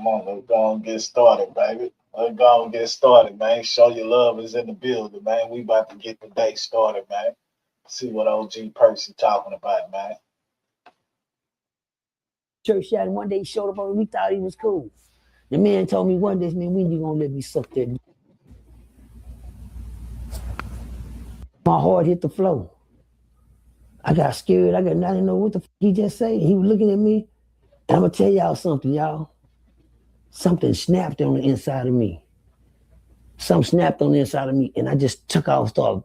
Come on, let's go and get started, baby. Let's go and get started, man. Show your love is in the building, man. We about to get the day started, man. See what OG Percy talking about, man. Church shot, and one day he showed up on. We thought he was cool. The man told me one day, man, when you gonna let me suck that? My heart hit the floor. I got scared. I didn't know what the he just said. He was looking at me. And I'm gonna tell y'all something, y'all. Something snapped on the inside of me. Something snapped on the inside of me, and I just took off, started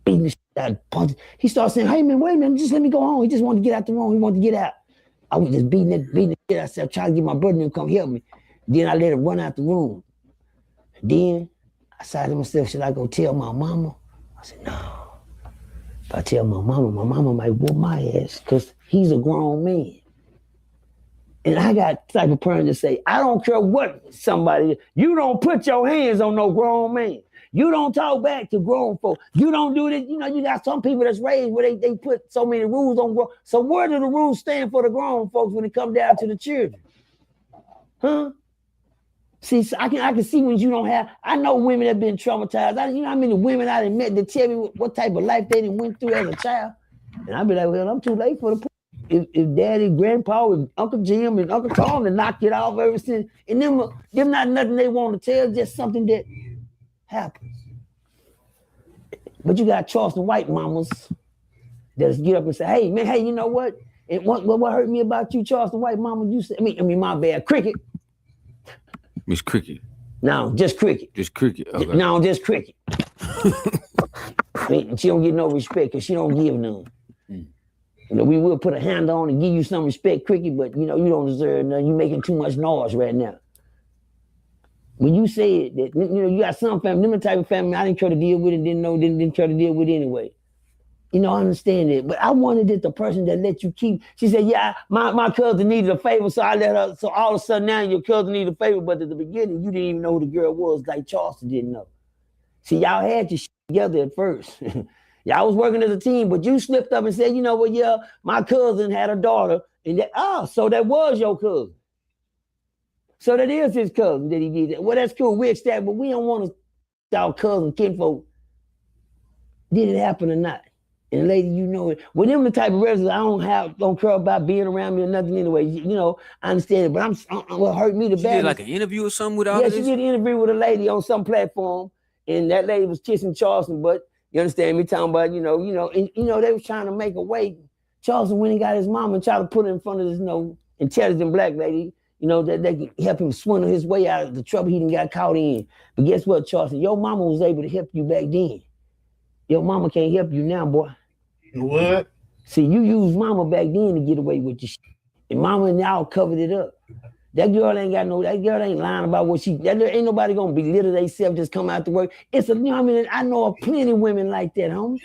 beating the shit out. He started saying, "Hey man, wait a minute, just let me go home." He just wanted to get out the room. He wanted to get out. I was just beating the shit. I said, trying to get my brother to come help me. Then I let him run out the room. Then I said to myself, should I go tell my mama? I said, no. If I tell my mama might whoop my ass because he's a grown man. And I got the type of person to say, I don't care what somebody, you don't put your hands on no grown man. You don't talk back to grown folks. You don't do this. You know, you got some people that's raised where they put so many rules on grown. So where do the rules stand for the grown folks when it comes down to the children? Huh? See, so I can see when you don't have, I know women that have been traumatized. You know how many women I done met that tell me what type of life they done went through as a child. And I be like, well, I'm too late for the if daddy, grandpa, and Uncle Jim and Uncle Tom and knocked it off ever since. And them not nothing they want to tell, just something that happens. But you got Charleston white mamas that just get up and say, hey, man, hey, you know what? And what hurt me about you, Charleston white mama? You said, I mean, my bad, Cricket. Miss Cricket. No, just Cricket. Just Cricket. Okay. No, just Cricket. I mean, she don't get no respect because she don't give none. You know, we will put a hand on and give you some respect, Cricket, but you know, you don't deserve none. You're making too much noise right now. When you said that, you know, you got some family, them type of family I didn't try to deal with and didn't try to deal with anyway. You know, I understand it. But I wanted it the person that let you keep. She said, yeah, my cousin needed a favor, so I let her. So all of a sudden now your cousin needed a favor, but at the beginning, you didn't even know who the girl was, like Charleston didn't know. See, y'all had your shit together at first. Y'all was working as a team, but you slipped up and said, you know what, yeah, my cousin had a daughter, and that, so that was your cousin. So that is his cousin that he did that. Well, that's cool, we accept, but we don't want to our cousin, kinfolk, did it happen or not? And lady, you know it. With them the type of residents, I don't care about being around me or nothing anyway. You know, I understand it, but what hurt me the bad. She did like an interview or something with all yeah, of this? she did an interview with a lady on some platform, and that lady was kissing Charleston, but you understand me talking about, they was trying to make a way. Charleston went and got his mom and tried to put her in front of this, intelligent black lady, that they could help him swindle his way out of the trouble he done got caught in. But guess what, Charleston? Your mama was able to help you back then. Your mama can't help you now, boy. What? See, you used mama back then to get away with your shit. And mama and y'all covered it up. That girl ain't lying about what ain't nobody gonna belittle themselves just come out to work. I know of plenty of women like that, homie,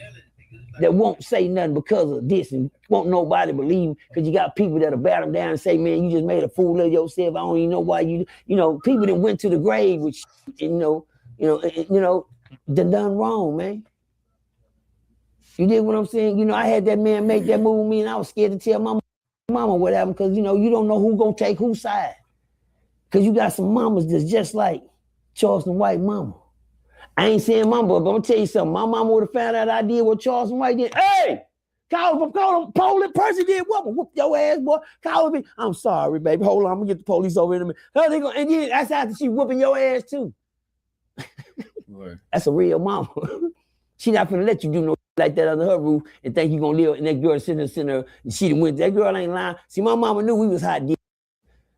that won't say nothing because of this and won't nobody believe because you got people that'll bat them down and say, man, you just made a fool of yourself. I don't even know why people that went to the grave with done wrong, man. You did what I'm saying? I had that man make that move with me and I was scared to tell my mama what happened because, you don't know who gonna take whose side. Because you got some mamas that's just like Charleston White mama. I ain't saying mama, but I'm gonna tell you something. My mama would have found out I did what Charleston White did. Hey, call him, police person did what? Whoop your ass, boy. Call me. I'm sorry, baby. Hold on, I'm gonna get the police over in a minute. And then that's after she whooping your ass too. That's a real mama. She not gonna let you do no like that under her roof and think you gonna live. And that girl sitting there, and she done went. That girl ain't lying. See, my mama knew we was hot.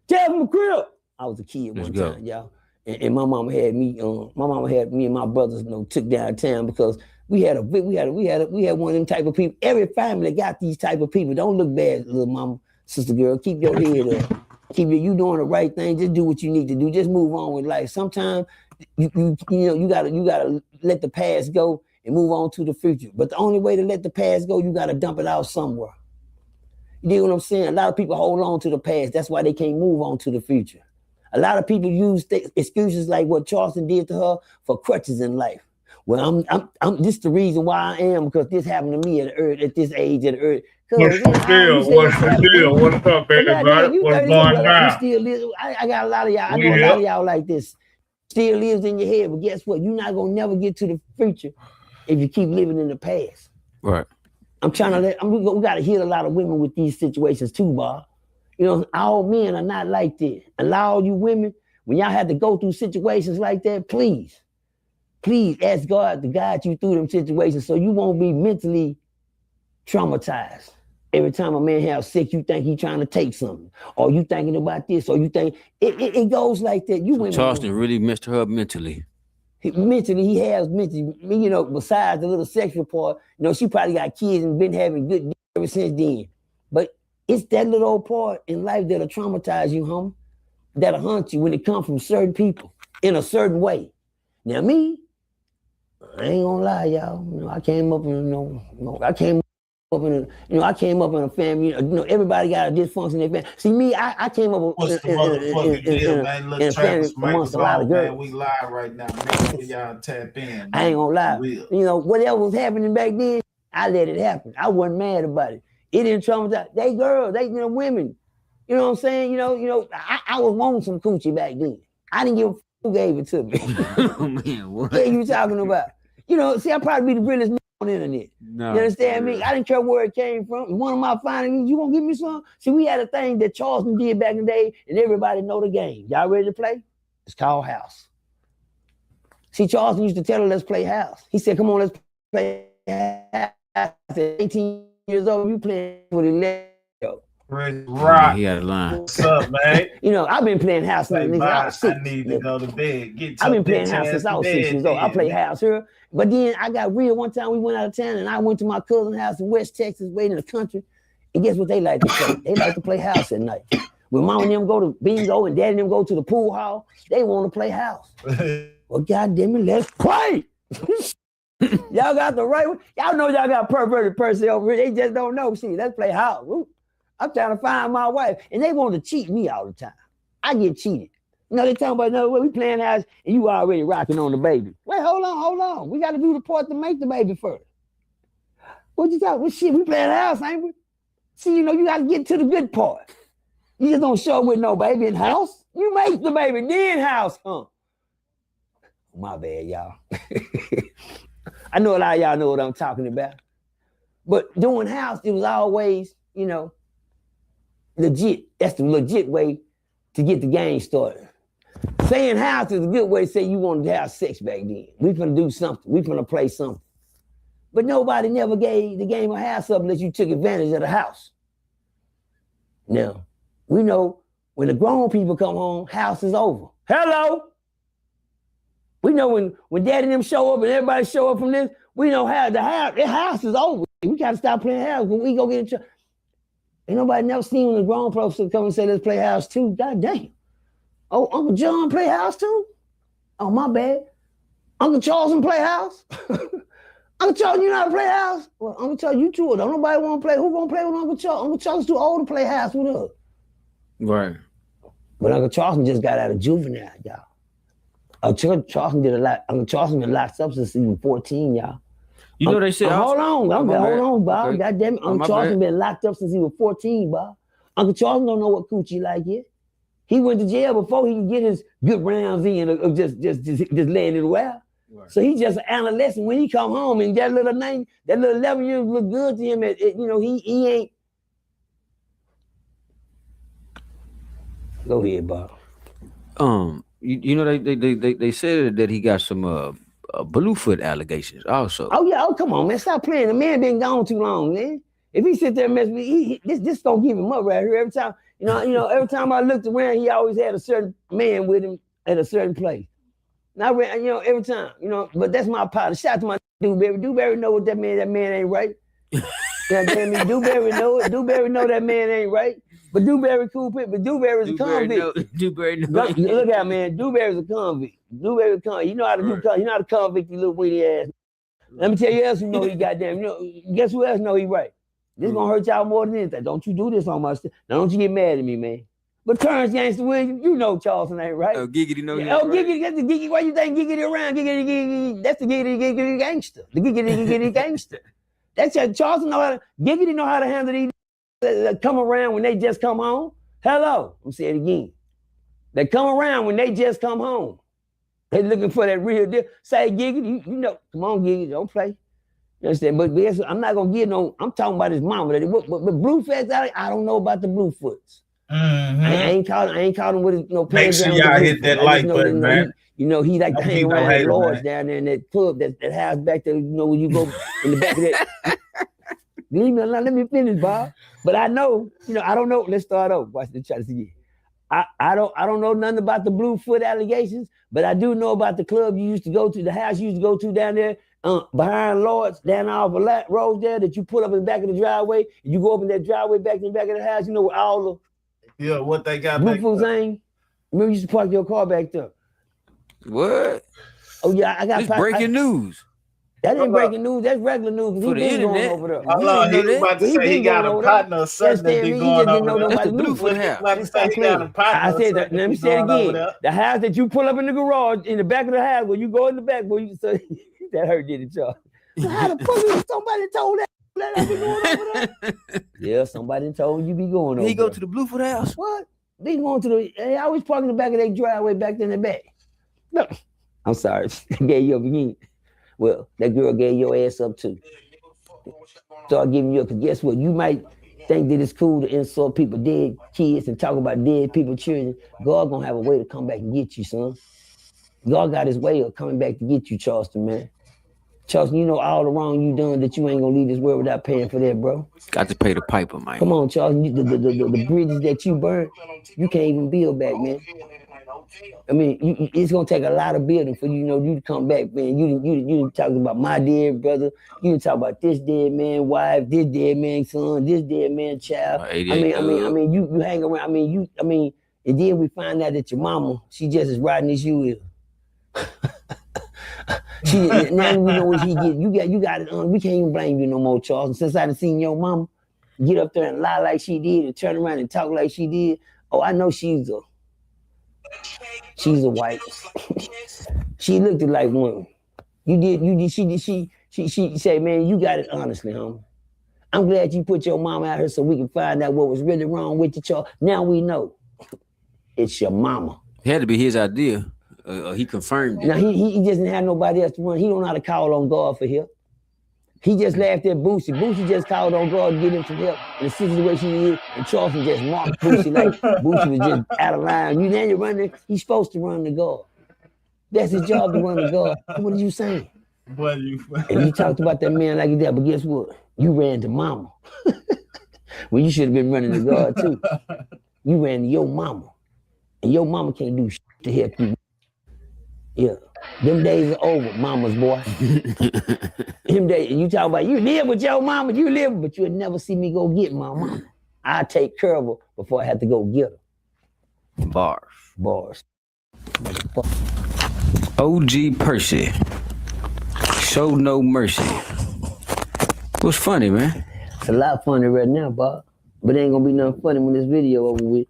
Tell him crib. I was a kid one time, y'all, and my mama had me. My mama had me and my brothers, took downtown because we had one of them type of people. Every family got these type of people. Don't look bad, little mama, sister girl. Keep your head up. You doing the right thing. Just do what you need to do. Just move on with life. Sometimes you gotta let the past go and move on to the future. But the only way to let the past go, you gotta dump it out somewhere. You know what I'm saying? A lot of people hold on to the past. That's why they can't move on to the future. A lot of people use excuses like what Charleston did to her for crutches in life. Well, I'm this the reason why I am, because this happened to me at this age of the earth. What's the deal? What's the deal? What's up, everybody? What's going down? Still live. I got a lot of y'all. I We know a here. lot of y'all like this. Still lives in your head, but guess what? You're not gonna never get to the future if you keep living in the past. Right. I'm trying to we gotta heal a lot of women with these situations too, Bob. You know, all men are not like that. Allow you women, when y'all have to go through situations like that, please ask God to guide you through them situations so you won't be mentally traumatized. Every time a man has sex, you think he's trying to take something, or you thinking about this, or you think it goes like that. You women, Charleston really messed her up mentally. He has mentally, you know, besides the little sexual part, you know, she probably got kids and been having good ever since then. But it's that little old part in life that'll traumatize you, homie, that'll haunt you when it comes from certain people in a certain way. Now me, I ain't gonna lie, y'all. You know, I came up in, I came up in a family. You know, everybody got a dysfunction in their family. See, me, I came up What's the motherfucking deal, man? Look, Travis, amongst a lot of girls. Man, we live right now. Make sure y'all tap in. Man. I ain't gonna lie. You know, whatever was happening back then, I let it happen. I wasn't mad about it. It didn't traumatize. They girls, women. You know what I'm saying? You know, I was wanting some coochie back then. I didn't give a who gave it to me. Oh man, what? What are you talking about? You know, see, I probably be the realest on the internet. No, you understand me? I didn't care where it came from. One of my findings, you gonna give me some? See, we had a thing that Charleston did back in the day, and everybody know the game. Y'all ready to play? It's called house. See, Charleston used to tell her, let's play house. He said, come on, let's play house. I said, 18 years old, you playing with 11. Right. He had a line. What's up, man? You know, I've been playing house since I was 6. I need to go to bed. I've been playing house since I was 6 years old. I play house here. But then I got real one time. We went out of town and I went to my cousin's house in West Texas, way in the country. And guess what they like to play? They like to play house at night. When mom and them go to bingo and dad and them go to the pool hall, they want to play house. Well, goddamn it, let's play. Y'all got the right one. Y'all know y'all got a perverted person over here. They just don't know. See, let's play house. Woo. I'm trying to find my wife. And they want to cheat me all the time. I get cheated. You know, they talking about, no, we playing house and you already rocking on the baby. Wait, hold on. We got to do the part to make the baby first. What you talking? Well, shit, we playing house, ain't we? See, you know, you got to get to the good part. You just don't show up with no baby in house. You make the baby, then house, huh? My bad, y'all. I know a lot of y'all know what I'm talking about. But doing house, it was always, you know, legit. That's the legit way to get the game started. Saying house is a good way to say you wanted to have sex back then. We finna do something. We finna play something. But nobody never gave the game of house up unless you took advantage of the house. Now, we know when the grown people come home, house is over. Hello? We know when daddy and them show up and everybody show up from this, we know how the house is over. We gotta stop playing house when we go get in trouble. Ain't nobody never seen when the grown person come and say, let's play house too. God damn. Oh, Uncle John play house too? Oh, my bad. Uncle Charles play house? Uncle Charles, you know how to play house? Well, Uncle Charles, you too. Don't nobody want to play. Who gonna play with Uncle Charles? Uncle Charles is too old to play house with us. Right. But Uncle Charles just got out of juvenile, y'all. Uncle Charles did a lot. Uncle Charles been locked up since he was 14, y'all. You know they said. Hold on, Bob. Okay. God damn it. Uncle Charles been locked up since he was 14, Bob. Uncle Charles don't know what coochie like yet. He went to jail before he could get his good rounds in of just laying it well. Right. So he's just an adolescent. When he come home and that little 11 years look good to him. You know, he ain't. Go ahead, Bob. You know they said that he got some Bluefoot allegations also. Oh yeah, come on, man, stop playing. The man been gone too long, man. If he sit there and mess with me, this gonna give him up right here every time. You know, every time I looked around, he always had a certain man with him at a certain place. Now, you know, every time, you know, but that's my partner. Shout out to my Dewberry. Dewberry know what that man ain't right. God damn it, Dewberry know it. Dewberry know that man ain't right. But Dewberry cool people. But Dewberry's a convict. Dewberry know. Look at man, Dewberry's a convict. Dewberry's a convict. You know how to do. You know how to convict, you little weenie ass. Let me tell you else who know he goddamn. You know, guess who else know he right? This gonna hurt y'all more than anything. Don't you do this on my stuff. Now don't you get mad at me, man. But Terrence Gangster Williams, you know Charleston ain't right. Oh, Giggity know Yeah, Giggity, that's the Giggity. Why you think Giggity around? Giggity, that's the Giggity gangster. The Giggity gangster. That's Charleston know how to, Giggity know how to handle these that come around when they just come home. Hello, I'm saying it again. They come around when they just come home. They looking for that real deal. Say Giggity, you know, come on Giggity, don't play. You understand? But I'm not gonna get no, I'm talking about his mama. But Bluefoots, I don't know about the Bluefoots. Mm-hmm. I ain't caught him with his, Make sure y'all hit that like button, man. He like to hang around the lords down there in that club, that house back there, when you go in the back of that. Leave me alone, let me finish, Bob. But I know, I don't know. Let's start over. Watch the try to see. I don't know nothing about the Bluefoot allegations, but I do know about the club you used to go to, the house you used to go to down there behind Lords, down off a road there that you put up in the back of the driveway, and you go up in that driveway back in the back of the house, where all the what they got Bluefoot thing. Remember you used to park your car back there. What? Oh yeah, I got breaking news. That ain't breaking news. That's regular news. For the internet. Over there. He was about to say he got a partner or something that be going over there. That's the Bluefoot house. I said that. Let me say it again. The house that you pull up in the garage, in the back of the house, where you go in the back, where you say that hurt, did it, y'all? How the fuck is somebody told that I be going over there? Yeah, somebody told you be going over there. He go to the Bluefoot house? What? They going to they always park in the back of their driveway back there in the back. No, I'm sorry. I gave you up again. Well, that girl gave your ass up too. Start giving you up, because guess what? You might think that it's cool to insult people, dead kids, and talk about dead people, children. God gonna have a way to come back and get you, son. God got his way of coming back to get you, Charleston, man. Charleston, you know all the wrong you done that you ain't gonna leave this world without paying for that, bro. Got to pay the piper, man. Come on, Charleston. The bridges that you burned, you can't even build back, man. I mean, it's gonna take a lot of building for you to come back, man. You talking about my dead brother. You talk about this dead man wife, this dead man son, this dead man child. I mean, you hang around. I mean, and then we find out that your mama, she just as rotten as you is. Now we know what she get. You got it. We can't even blame you no more, Charles. And since I done seen your mama get up there and lie like she did, and turn around and talk like she did, oh, I know she's a white. She looked like one. She said, man, you got it honestly, homie. I'm glad you put your mama out here so we can find out what was really wrong with you, Charles. Now we know it's your mama. It had to be his idea. He confirmed it. Now he just didn't have nobody else to run. He don't know how to call on God for help. He just laughed at Boosie. Boosie just called on God to get him some help in the situation he is, and Charleston just marked Boosie like Boosie was just out of line. You're running. He's supposed to run the God. That's his job to run the God. What are you saying? And you talked about that man like that, but guess what? You ran to mama. Well, you should have been running to God too. You ran to your mama, and your mama can't do shit to help you. Yeah, them days are over, mama's boy. Them days, you talk about you live with your mama, but you'll never see me go get my mama. I take care of her before I have to go get her. Bars. OG Percy. Show no mercy. What's funny, man? It's a lot funny right now, Bob. But it ain't gonna be nothing funny when this video over with.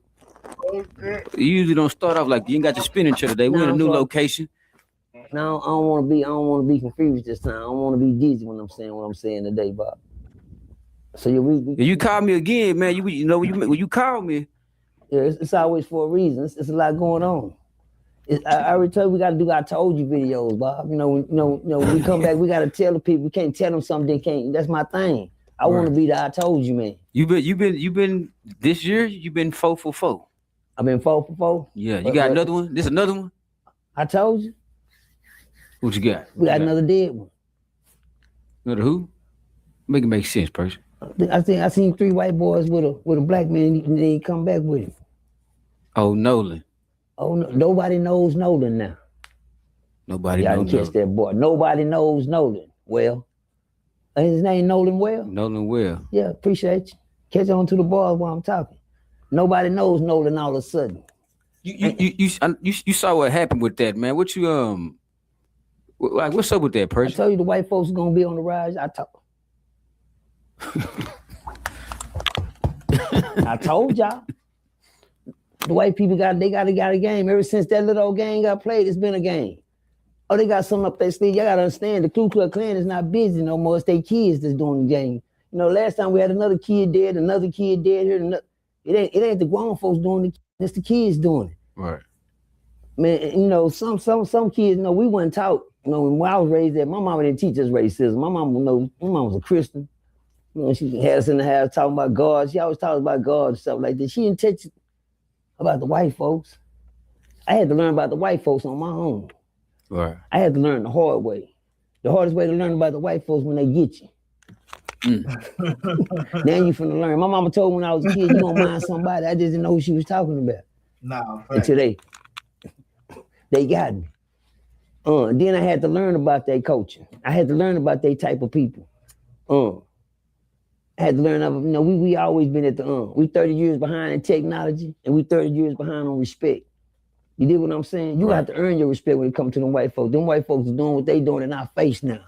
You usually don't start off like you ain't got your spinning chair today. We're in a new location. No, I don't want to be confused this time. I don't want to be dizzy when I'm saying what I'm saying today, Bob. So you call me again, man. When you call me, yeah, it's always for a reason. It's a lot going on. I already told you we got to do I told you videos, Bob. When we come back, we got to tell the people. We can't tell them something they can't. That's my thing. I want to be the I told you, man. You been this year. You've been 4 for 4. I've been 4 for 4. Yeah, you got another one. This another one. I told you. What you got? We got another dead one. Another who? Make it make sense, person. I seen 3 white boys with a black man, and they come back with him. Oh, Nolan. Oh, no, nobody knows Nolan now. Nobody knows. Y'all didn't catch that boy. Nobody knows Nolan. Well, his name Nolan Well. Nolan Well. Yeah, appreciate you. Catch on to the bars while I'm talking. Nobody knows Nolan all of a sudden. You saw what happened with that, man. What you like? What's up with that person? I told you the white folks are gonna be on the rise. I told y'all. The white people got a game. Ever since that little old game got played, it's been a game. Oh, they got something up their sleeve. Y'all gotta understand, the Ku Klux Klan is not busy no more. It's their kids that's doing the game. You know, last time we had another kid dead here. It ain't the grown folks doing it. It's the kids doing it. Right. Man, you know, some kids, you know, we weren't taught. You know, when I was raised there, my mama didn't teach us racism. My mom was a Christian. You know, she had us in the house talking about God. She always talked about God and stuff like that. She didn't teach about the white folks. I had to learn about the white folks on my own. Right. I had to learn the hard way. The hardest way to learn about the white folks when they get you. Now you finna learn. My mama told me when I was a kid, you gonna mind somebody. I just didn't know who she was talking about. Nah, until they got me. Then I had to learn about their culture. I had to learn about their type of people. I had to learn of, you know, we always been at the we 30 years behind in technology and we 30 years behind on respect. You dig what I'm saying? You got to earn your respect when it comes to them white folks. Them white folks are doing what they doing in our face now.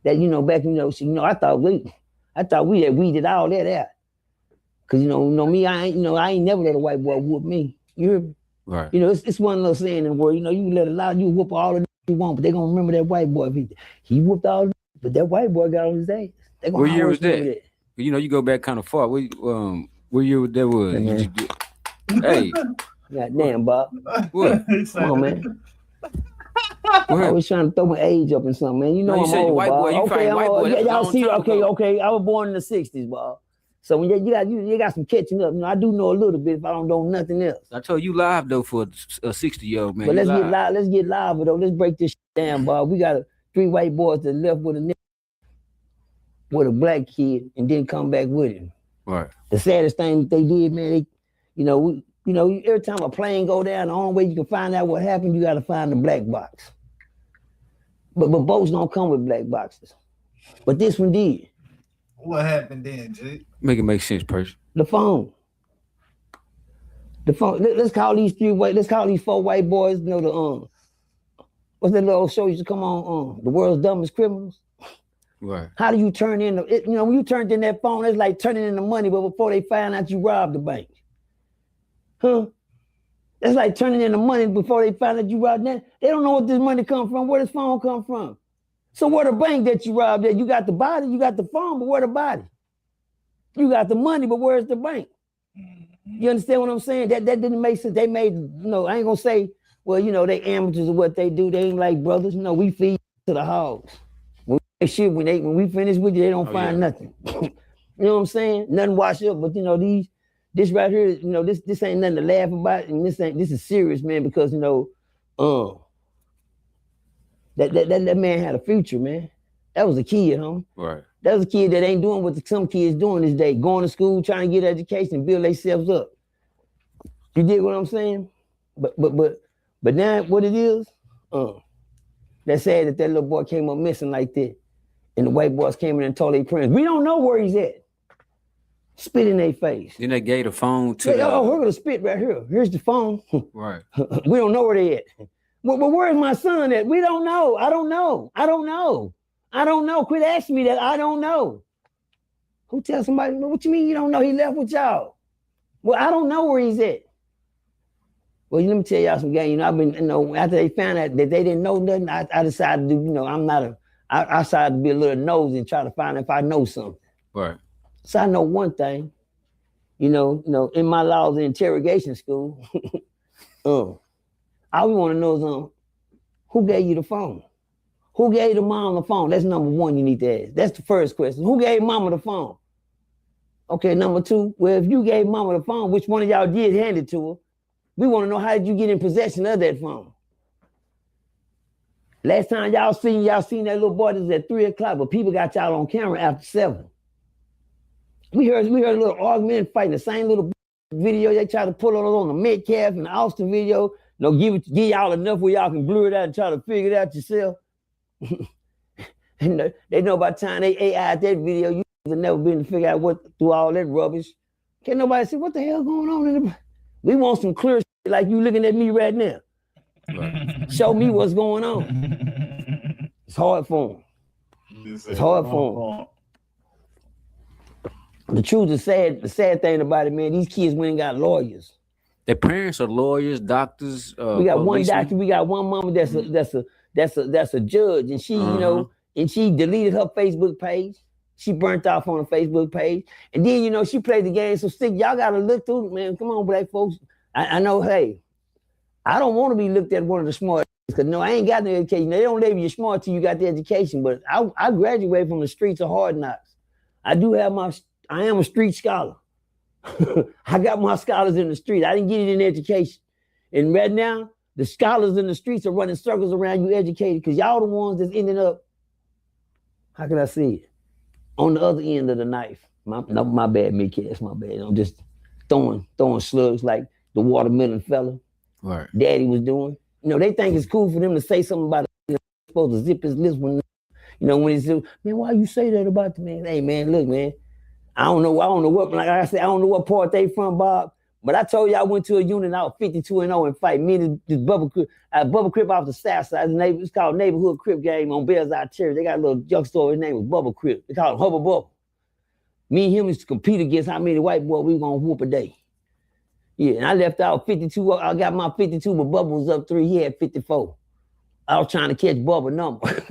That, you know, back, I thought we had weeded all that out. Cause you know me, I ain't never let a white boy whoop me. You hear me? Right. You know, it's one of those saying in the world, you know, you let a lot of you whoop all the you want, but they gonna remember that white boy. He whooped all the but that white boy got on his ass. They gonna what year was that? You know, you go back kind of far. What year that was? Hey. Goddamn, Bob. What? Come on, man. I was trying to throw my age up in something, man. You know, no, I'm old, white boy. You okay, white boy. Yeah, y'all see, okay. I was born in the 60s, Bob. So when you got some catching up. You know, I do know a little bit if I don't know nothing else. I told you live though for a 60-year-old man. But let's get live though. Let's break this shit down, Bob. We got 3 white boys that left with a black kid and didn't come back with him. Right. The saddest thing they did, man, every time a plane go down, the only way you can find out what happened, you got to find the black box. But boats don't come with black boxes. But this one did. What happened then, G? Make it make sense, person. The phone. Let's call these 4 white boys. You know what's that little show used to come on? The World's Dumbest Criminals. Right. How do you turn in when you turned in that phone, it's like turning in the money, but before they find out you robbed the bank. Huh? That's like turning in the money before they find out you robbed that. They don't know what this money come from, where this phone come from. So where the bank that you robbed at? You got the body, you got the phone, but where the body? You got the money, but where's the bank? You understand what I'm saying? That didn't make sense. They made, I ain't gonna say, well, they amateurs of what they do. They ain't like brothers. We feed to the hogs. When we finish with you, they don't find nothing. You know what I'm saying? Nothing wash up, but this right here, this ain't nothing to laugh about, and this is serious, man, because that man had a future, man. That was a kid, huh? Right. That was a kid that ain't doing what some kids doing this day, going to school, trying to get education, build themselves up. You dig what I'm saying? But now what it is, that's sad that little boy came up missing like that. And the white boys came in and told their parents, we don't know where he's at. Spit in their face. Then they gave the phone to we're going to spit right here. Here's the phone. Right. We don't know where they at. Well, where's my son at? We don't know. I don't know. Quit asking me that. I don't know. Who tells somebody, what you mean you don't know? He left with y'all. Well, I don't know where he's at. Well, let me tell y'all some game. I've been, after they found out that they didn't know nothing, I decided to do, I decided to be a little nosy and try to find if I know something. Right. So I know one thing, in my laws in interrogation school, all we want to know is who gave you the phone? Who gave the mom the phone? That's number one you need to ask. That's the first question. Who gave mama the phone? Okay, number 2, well, if you gave mama the phone, which one of y'all did hand it to her, we want to know how did you get in possession of that phone? Last time y'all seen that little boy that was at 3:00, but people got y'all on camera after 7. We heard a little argument fighting the same little video they try to pull on the Metcalf and the Austin video. Give y'all enough where y'all can blur it out and try to figure it out yourself. And they know by the time they AI'd that video, you have never been to figure out what through all that rubbish. Can't nobody say what the hell going on in the. We want some clear shit like you looking at me right now. Right. Show me what's going on. It's hard for them. It's hard for them. The truth is sad. The sad thing about it, man, these kids went and got lawyers. Their parents are lawyers, doctors. We got one policemen. doctor. We got one mama that's a judge, and she, you know, and she deleted her Facebook page. She burnt off on her Facebook page, and then, you know, she played the game. So stick, y'all gotta look through it, man. Come on, black folks. I know. Hey, I don't want to be looked at one of the smart, because no, I ain't got no education. They don't label you smart till you got the education. But I graduated from the streets of hard knocks. I am a street scholar. I got my scholars in the street. I didn't get it in education. And right now, the scholars in the streets are running circles around you educated, because y'all the ones that's ending up, how can I say it, on the other end of the knife. My bad, Mickey. My bad. I'm just throwing slugs like the watermelon fella. Right. Daddy was doing. You know, they think it's cool for them to say something about it. You know, supposed to zip his lips when, you know, when he's, man, why you say that about the man? Hey, man, look, man. I don't know what, like I said, I don't know what part they from, Bob. But I told you I went to a unit out 52-0 and fight. Me and this Bubba Crip off the south side. It's called Neighborhood Crip Game on Bells Out Cherry. They got a little youngster. His name was Bubba Crip. They call him Hubba Bubba. Me and him used to compete against how many white boys we gonna whoop a day. Yeah, and I left out 52. I got my 52, but Bubba was up 3. He had 54. I was trying to catch Bubba number.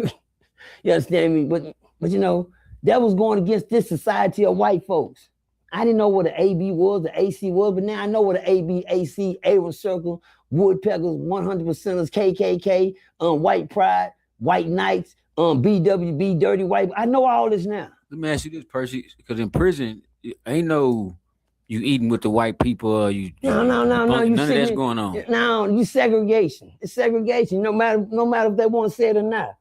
You understand me? But you know, that was going against this society of white folks. I didn't know what an AB was, the AC was, but now I know what an AB, AC, Abrams Circle, Woodpeckers, 100%ers, KKK, White Pride, White Knights, BWB, Dirty White. I know all this now. Let me ask you this, Percy, because in prison, ain't no you eating with the white people or you. No. None of that's going on. No, you segregation. It's segregation, no matter if they want to say it or not.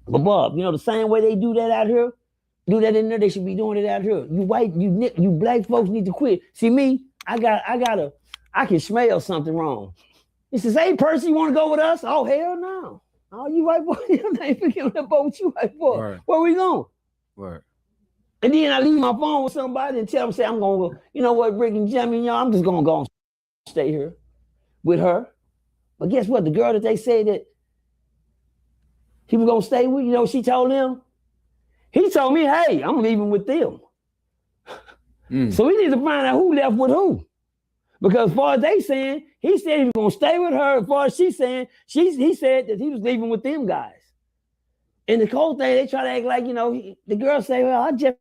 But Bob, you know, the same way they do that out here, do that in there, they should be doing it out here. You black folks need to quit. See me, I can smell something wrong. He says, hey, Percy, you want to go with us? Oh, hell no. Oh, you white boy, you ain't picking up that boat with you white boy. Right. Where we going? Right. And then I leave my phone with somebody and tell them, say, I'm going to go, you know what, Rick and Jimmy, y'all, I'm just going to go and stay here with her. But guess what? The girl that they say that he was going to stay with, you know, she told him, he told me, hey, I'm leaving with them. So we need to find out who left with who. Because as far as they saying, he said he was going to stay with her. As far as she's saying, he said that he was leaving with them guys. And the whole thing, they try to act like, you know, the girl say, well, I just.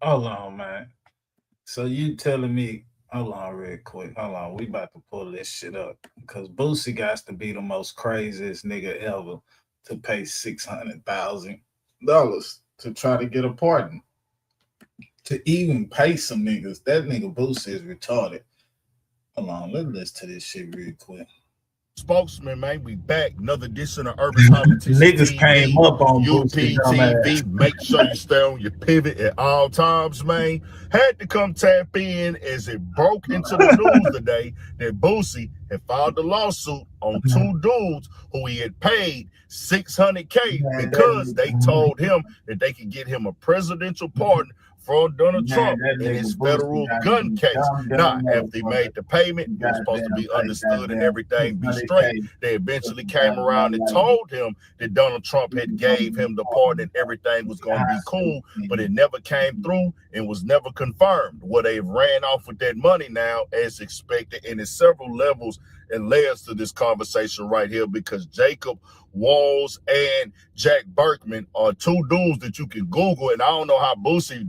Hold on, man. So you telling me, hold on real quick. Hold on. We about to pull this shit up. Because Boosie got to be the most craziest nigga ever to pay $600,000 to try to get a pardon. To even pay some niggas. That nigga Boosie is retarded. Hold on. Let's listen to this shit real quick. Spokesman, man, we back. Another edition of Urban Politics. Niggas came up on UPTV. Make sure you stay on your pivot at all times, man. Had to come tap in as it broke into the news today that Boosie had filed a lawsuit on 2 dudes who he had paid $600K because they told him that they could get him a presidential pardon from Donald Trump in his federal gun case. Now, after they made the payment, it was supposed to be understood and everything be straight. They eventually came around and told him that Donald Trump had gave him the pardon and everything was going to be cool, but it never came through and was never confirmed. Well, they've ran off with that money now as expected, and there's several levels and layers to this conversation right here because Jacob Walls and Jack Berkman are 2 dudes that you can Google, and I don't know how Boosie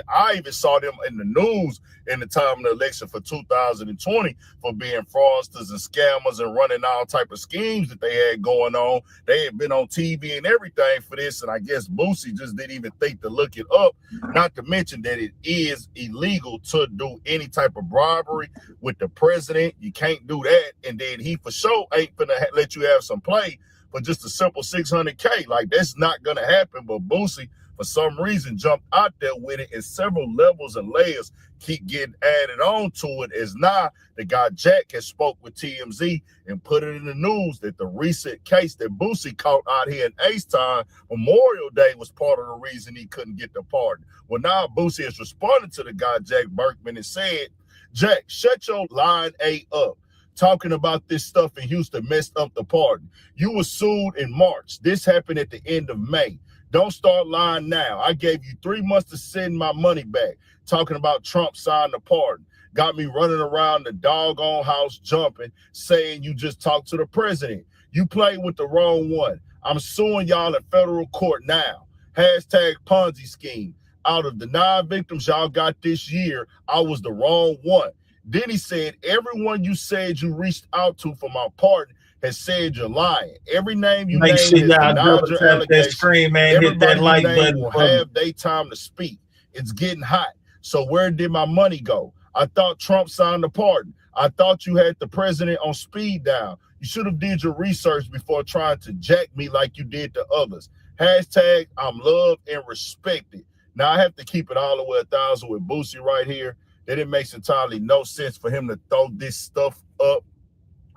I even saw them in the news in the time of the election for 2020 for being fraudsters and scammers and running all type of schemes that they had going on. They had been on TV and everything for this, and I guess Boosie just didn't even think to look it up, not to mention that it is illegal to do any type of bribery with the president. You can't do that, and then he for sure ain't gonna let you have some play for just a simple $600K. Like, that's not gonna happen. But Boosie for some reason jumped out there with it, and several levels and layers keep getting added on to it. As now the guy Jack has spoke with TMZ and put it in the news that the recent case that Boosie caught out here in H-Town Memorial Day was part of the reason he couldn't get the pardon. Well, now Boosie has responded to the guy Jack Berkman and said, Jack, shut your line A up. Talking about this stuff in Houston messed up the pardon. You were sued in March. This happened at the end of May. Don't start lying now. I gave you 3 months to send my money back. Talking about Trump signed the pardon. Got me running around the doggone house jumping, saying you just talked to the president. You played with the wrong one. I'm suing y'all in federal court now. Hashtag Ponzi scheme. Out of the 9 victims y'all got this year, I was the wrong one. Then he said, everyone you said you reached out to for my pardon has said you're lying. Every name you named has denied your allegations. Everybody you named will have their time to speak. It's getting hot. So where did my money go? I thought Trump signed the pardon. I thought you had the president on speed dial. You should have did your research before trying to jack me like you did to others. Hashtag I'm loved and respected. Now I have to keep it all the way 1,000 with Boosie right here. That it makes entirely no sense for him to throw this stuff up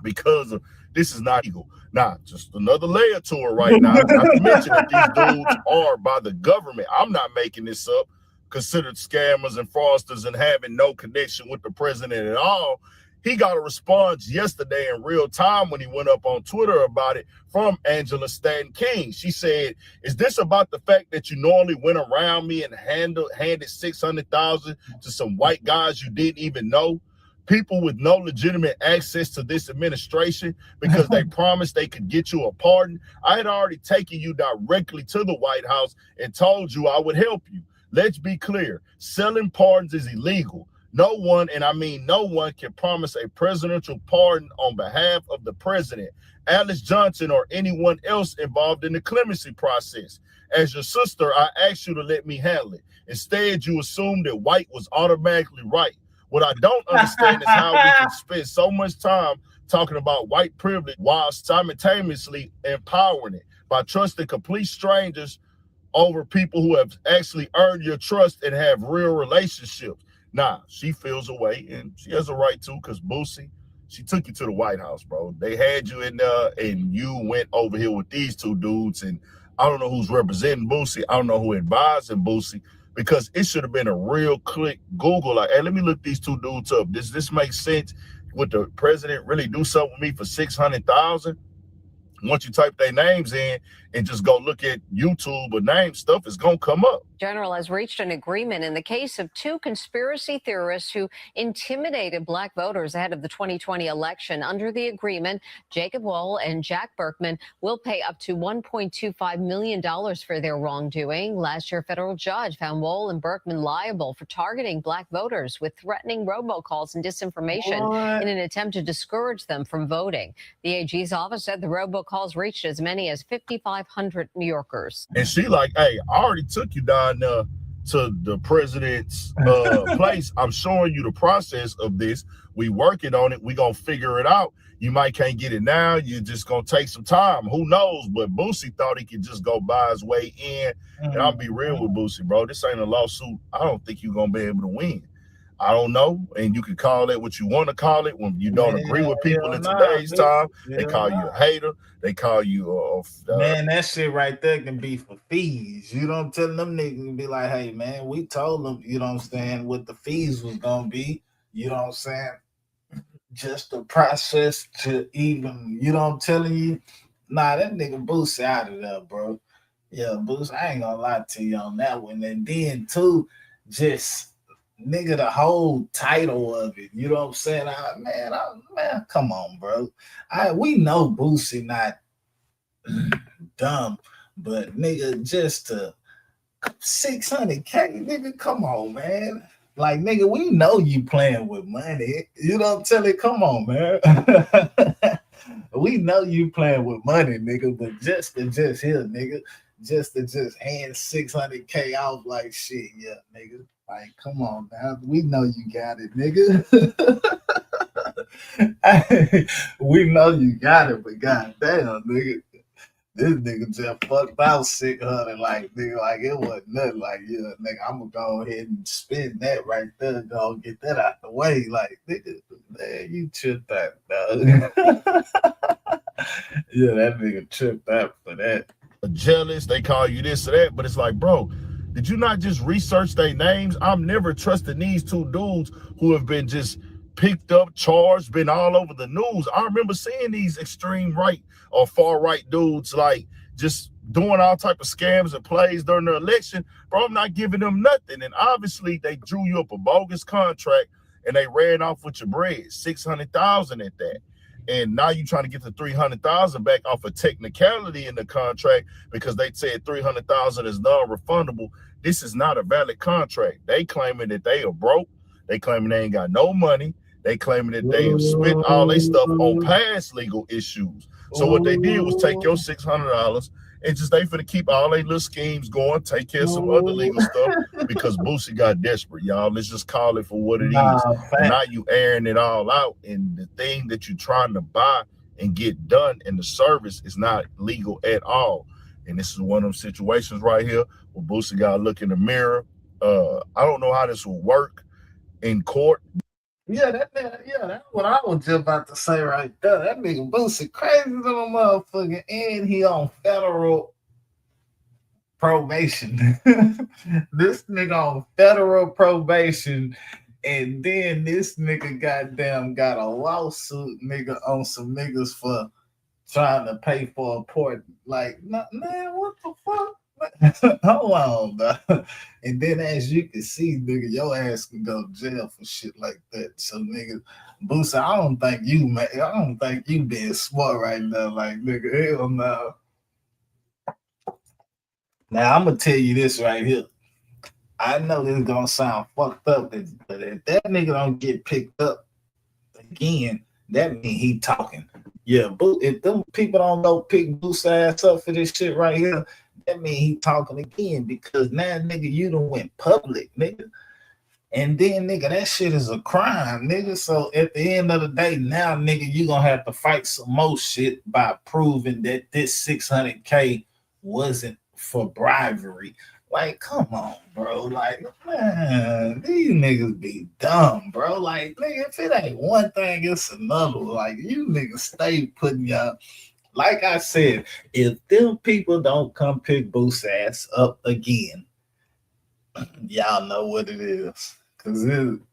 because of this is not legal. Now, just another layer to it right now. Not to mention that these dudes are by the government. I'm not making this up. Considered scammers and fraudsters and having no connection with the president at all. He got a response yesterday in real time when he went up on Twitter about it from Angela Stanton King. She said, is this about the fact that you normally went around me and handed $600,000 to some white guys you didn't even know? People with no legitimate access to this administration because they promised they could get you a pardon. I had already taken you directly to the White House and told you I would help you. Let's be clear. Selling pardons is illegal. No one, and I mean no one, can promise a presidential pardon on behalf of the president, Alice Johnson, or anyone else involved in the clemency process. As your sister, I asked you to let me handle it. Instead, you assumed that white was automatically right. What I don't understand is how we can spend so much time talking about white privilege while simultaneously empowering it by trusting complete strangers over people who have actually earned your trust and have real relationships. Nah, she feels away, and she has a right to, because Boosie, she took you to the White House, bro. They had you in there, and you went over here with these two dudes, and I don't know who's representing Boosie. I don't know who advising Boosie, because it should have been a real quick Google, like, hey, let me look these two dudes up. Does this make sense? Would the president really do something with me for $600,000? Once you type their names in and just go look at YouTube or name stuff, it's going to come up. General has reached an agreement in the case of 2 conspiracy theorists who intimidated black voters ahead of the 2020 election. Under the agreement, Jacob Wohl and Jack Berkman will pay up to $1.25 million for their wrongdoing. Last year, a federal judge found Wohl and Berkman liable for targeting black voters with threatening robocalls and disinformation in an attempt to discourage them from voting. The AG's office said the robocalls reached as many as 5,500 New Yorkers. And she like, hey, I already took you down to the president's place. I'm showing you the process of this. We working on it. We gonna figure it out. You might can't get it now. You're just gonna take some time. Who knows? But Boosie thought he could just go buy his way in. And I'll be real with Boosie, bro. This ain't a lawsuit. I don't think you're gonna be able to win. I don't know, and you can call it what you want to call it. When you don't agree with people in today's time, they call you a hater. They call you man, that shit right there can be for fees. You don't tell them niggas and be like, hey, man, we told them, you know what I'm saying, what the fees was going to be. You know what I'm saying? Just the process to even, you know what I'm telling you? Nah, that nigga Boosie out of there, bro. Yeah, Boosie, I ain't going to lie to you on that one. And then, too, just... nigga, the whole title of it, you know what I'm saying? Man, come on, bro. We know Boosie not dumb, but nigga, just to $600K, nigga, come on, man. Like, nigga, we know you playing with money. You know what I'm telling you? Come on, man. We know you playing with money, nigga, but just here, nigga, just hand $600K off like shit, yeah, nigga. Like, come on, man. We know you got it, nigga. We know you got it, but goddamn, nigga. This nigga just fucked out 600, like nigga, like it wasn't nothing. Like, yeah, nigga, I'm gonna go ahead and spend that right there, go get that out the way. Like, nigga, man, you tripped that, dog. Yeah, that nigga tripped out for that. Jealous, they call you this or that, but it's like, bro, did you not just research their names? I'm never trusting these two dudes who have been just picked up, charged, been all over the news. I remember seeing these extreme right or far right dudes like just doing all type of scams and plays during the election. Bro, I'm not giving them nothing. And obviously they drew you up a bogus contract and they ran off with your bread, 600,000 at that. And now you're trying to get the 300,000 back off a technicality in the contract because they said 300,000 is non-refundable. This is not a valid contract. They claiming that they are broke. They claiming they ain't got no money. They claiming that they have spent all their stuff on past legal issues. So what they did was take your $600 and just they finna keep all their little schemes going, take care of some other legal stuff because Boosie got desperate, y'all. Let's just call it for what it is. And now you airing it all out, and the thing that you're trying to buy and get done in the service is not legal at all. And this is one of them situations right here where Boosie got to look in the mirror. I don't know how this will work in court. Yeah, that's what I was just about to say right there. That nigga Boosie crazy little motherfucker, and he on federal probation. This nigga on federal probation, and then this nigga goddamn got a lawsuit, nigga, on some niggas for trying to pay for a port. Like, man, what the fuck? Hold on, dog. And then as you can see, nigga, your ass can go to jail for shit like that. So, nigga, Boosie, I don't think you being smart right now. Like, nigga, hell no. Now I'm gonna tell you this right here. I know this is gonna sound fucked up, but if that nigga don't get picked up again, that mean he talking. Yeah, if them people don't go pick Boosie ass up for this shit right here, that mean he talking again, because now, nigga, you done went public, nigga. And then, nigga, that shit is a crime, nigga. So at the end of the day, now, nigga, you gonna have to fight some more shit by proving that this 600K wasn't for bribery. Like, come on, bro. Like, man, these niggas be dumb, bro. Like, nigga, if it ain't one thing, it's another. Like, you niggas stay putting y'all. Like I said, if them people don't come pick Boosie ass up again, y'all know what it is. Because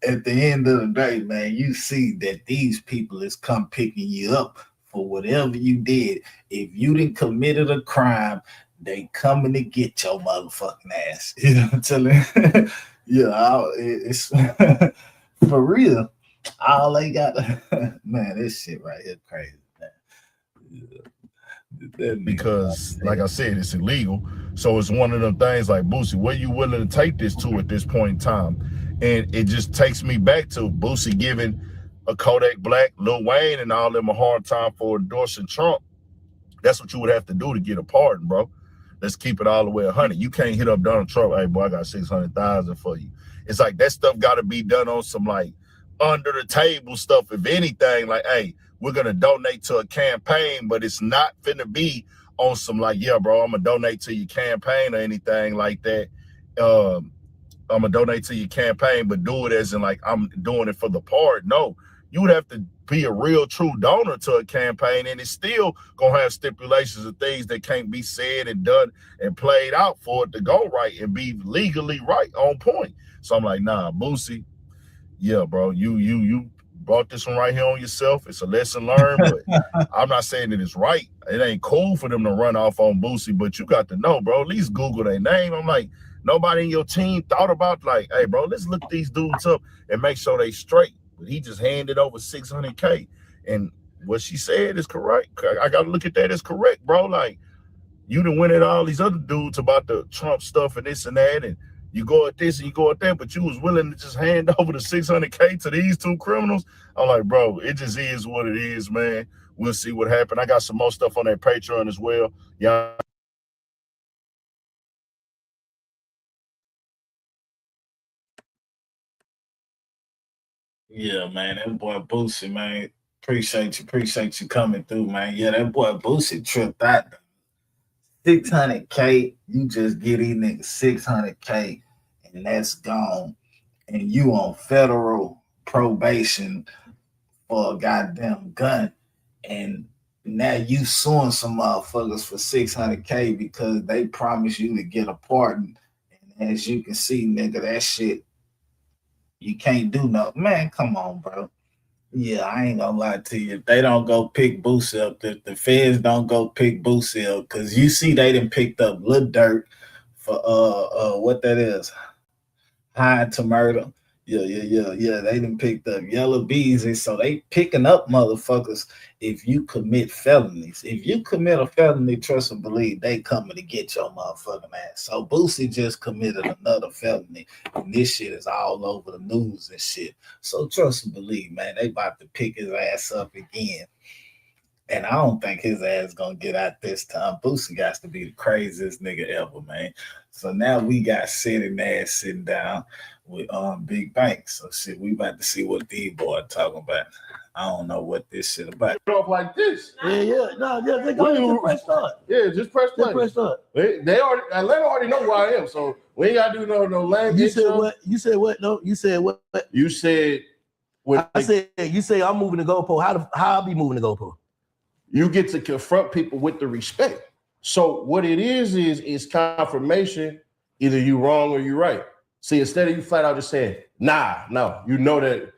at the end of the day, man, you see that these people is come picking you up for whatever you did. If you didn't committed a crime, they coming to get your motherfucking ass. You know what I'm telling you? Yeah, it's for real. All they got, man, this shit right here crazy, man. Yeah. Because, like I said, it's illegal. So it's one of them things like, Boosie, where you willing to take this to at this point in time? And it just takes me back to Boosie giving a Kodak Black, Lil Wayne, and all them a hard time for endorsing Trump. That's what you would have to do to get a pardon, bro. Let's keep it all the way 100. You can't hit up Donald Trump, hey, boy, I got 600,000 for you. It's like that stuff got to be done on some, like, under the table stuff, if anything, like, hey, we're going to donate to a campaign, but it's not finna be on some, like, yeah, bro, I'm going to donate to your campaign or anything like that. I'm going to donate to your campaign, but do it as in, like, I'm doing it for the part. No, you would have to be a real true donor to a campaign, and it's still going to have stipulations of things that can't be said and done and played out for it to go right and be legally right on point. So I'm like, nah, Boosie, yeah, bro, you brought this one right here on yourself. It's a lesson learned, but I'm not saying that it's right. It ain't cool for them to run off on Boosie, but you got to know, bro, at least Google their name. I'm like, nobody in your team thought about, like, hey, bro, let's look these dudes up and make sure they straight. But he just handed over 600K. And what she said is correct. I got to look at that as correct, bro. Like, you done went at all these other dudes about the Trump stuff and this and that, and you go at this and you go at that, but you was willing to just hand over the 600K to these two criminals. I'm like, bro, it just is what it is, man. We'll see what happens. I got some more stuff on that Patreon as well. Yeah. Yeah, man, that boy Boosie, man. Appreciate you coming through, man. Yeah, that boy Boosie tripped out. $600K, you just get these niggas $600K, and that's gone. And you on federal probation for a goddamn gun, and now you suing some motherfuckers for $600K because they promised you to get a pardon. And as you can see, nigga, that shit, you can't do no. Man, come on, bro. Yeah, I ain't gonna lie to you. If they don't go pick Boosie up, the feds don't go pick Boosie up, because you see they done picked up Lil Durk for what that is, high to murder. Yeah. They done picked up Yellow Bees, and so they picking up motherfuckers if you commit felonies. If you commit a felony, trust and believe they coming to get your motherfucking ass. So Boosie just committed another felony, and this shit is all over the news and shit. So trust and believe, man, they about to pick his ass up again. And I don't think his ass gonna get out this time. Boosie got to be the craziest nigga ever, man. So now we got sitting down with Big Bank. So shit, we about to see what these boys talking about. I don't know what this shit about. Off like this. Yeah. No, just go ahead and press start. Yeah, just press play. Just press start. They already, Atlanta already know who I am, so we ain't gotta do no land. You said what? You said what? No, you said what? You said when I said you say I'm moving the goalpost. How I be moving the goalpost? you get to confront people with the respect. So what it is confirmation. Either you wrong or you right. See, instead of you flat out just saying, nah, no, you know that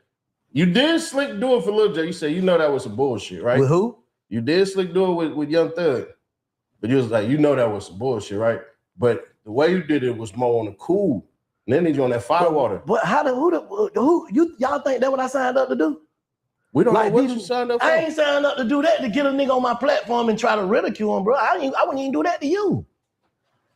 you did slick do it for Lil J. You said, you know that was some bullshit, right? With who? You did slick do it with Young Thug. But you was like, you know that was some bullshit, right? But the way you did it was more on the cool. And then he's on that firewater. But who y'all think that what I signed up to do? We don't Like, know what you signed up for. I ain't signed up to do that to get a nigga on my platform and try to ridicule him, bro. I wouldn't even do that to you.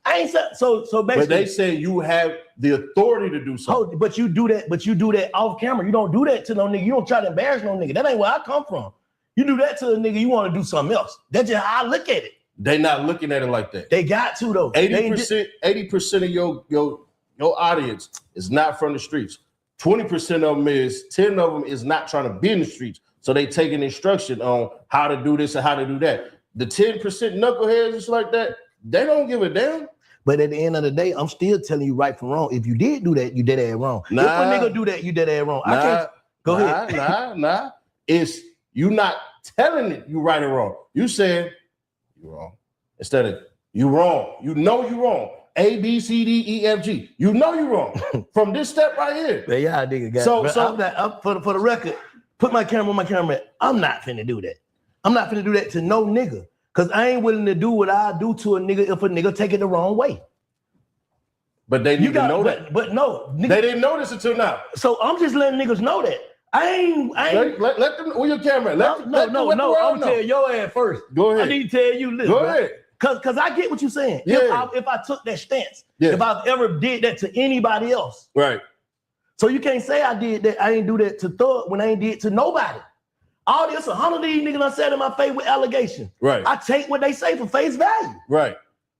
I ain't so basically. But they say you have the authority to do something. But you do that off camera. You don't do that to no nigga. You don't try to embarrass no nigga. That ain't where I come from. You do that to a nigga, you want to do something else. That's just how I look at it. They not looking at it like that. They got to though. 80% of your audience is not from the streets. 20% of them is, 10 of them is not trying to be in the streets. So they taking instruction on how to do this and how to do that. The 10% knuckleheads just like that, they don't give a damn. But at the end of the day, I'm still telling you right from wrong. If you did do that, you did that wrong. If a nigga do that, you did that wrong. Go ahead. It's you not telling it you right or wrong. You saying you wrong. Instead of you wrong. You know you wrong. A, B, C, D, E, F, G. You know you wrong. From this step right here. But yeah, nigga got so I'm for the record, put my camera on my camera. I'm not finna do that. I'm not finna do that to no nigga. Cause I ain't willing to do what I do to a nigga if a nigga take it the wrong way. But they need to know that. But no, nigga, they didn't know this until now. So I'm just letting niggas know that. I ain't let them. Where your camera? No. I'm gonna tell your ass first. Go ahead. I need to tell you this. Go ahead. Cause I get what you're saying. Yeah. If I took that stance, yeah. If I ever did that to anybody else, right? So you can't say I did that. I ain't do that to Thug when I ain't did to nobody. All this 100 of these niggas I said in my face with allegations. Right. I take what they say for face value. Right.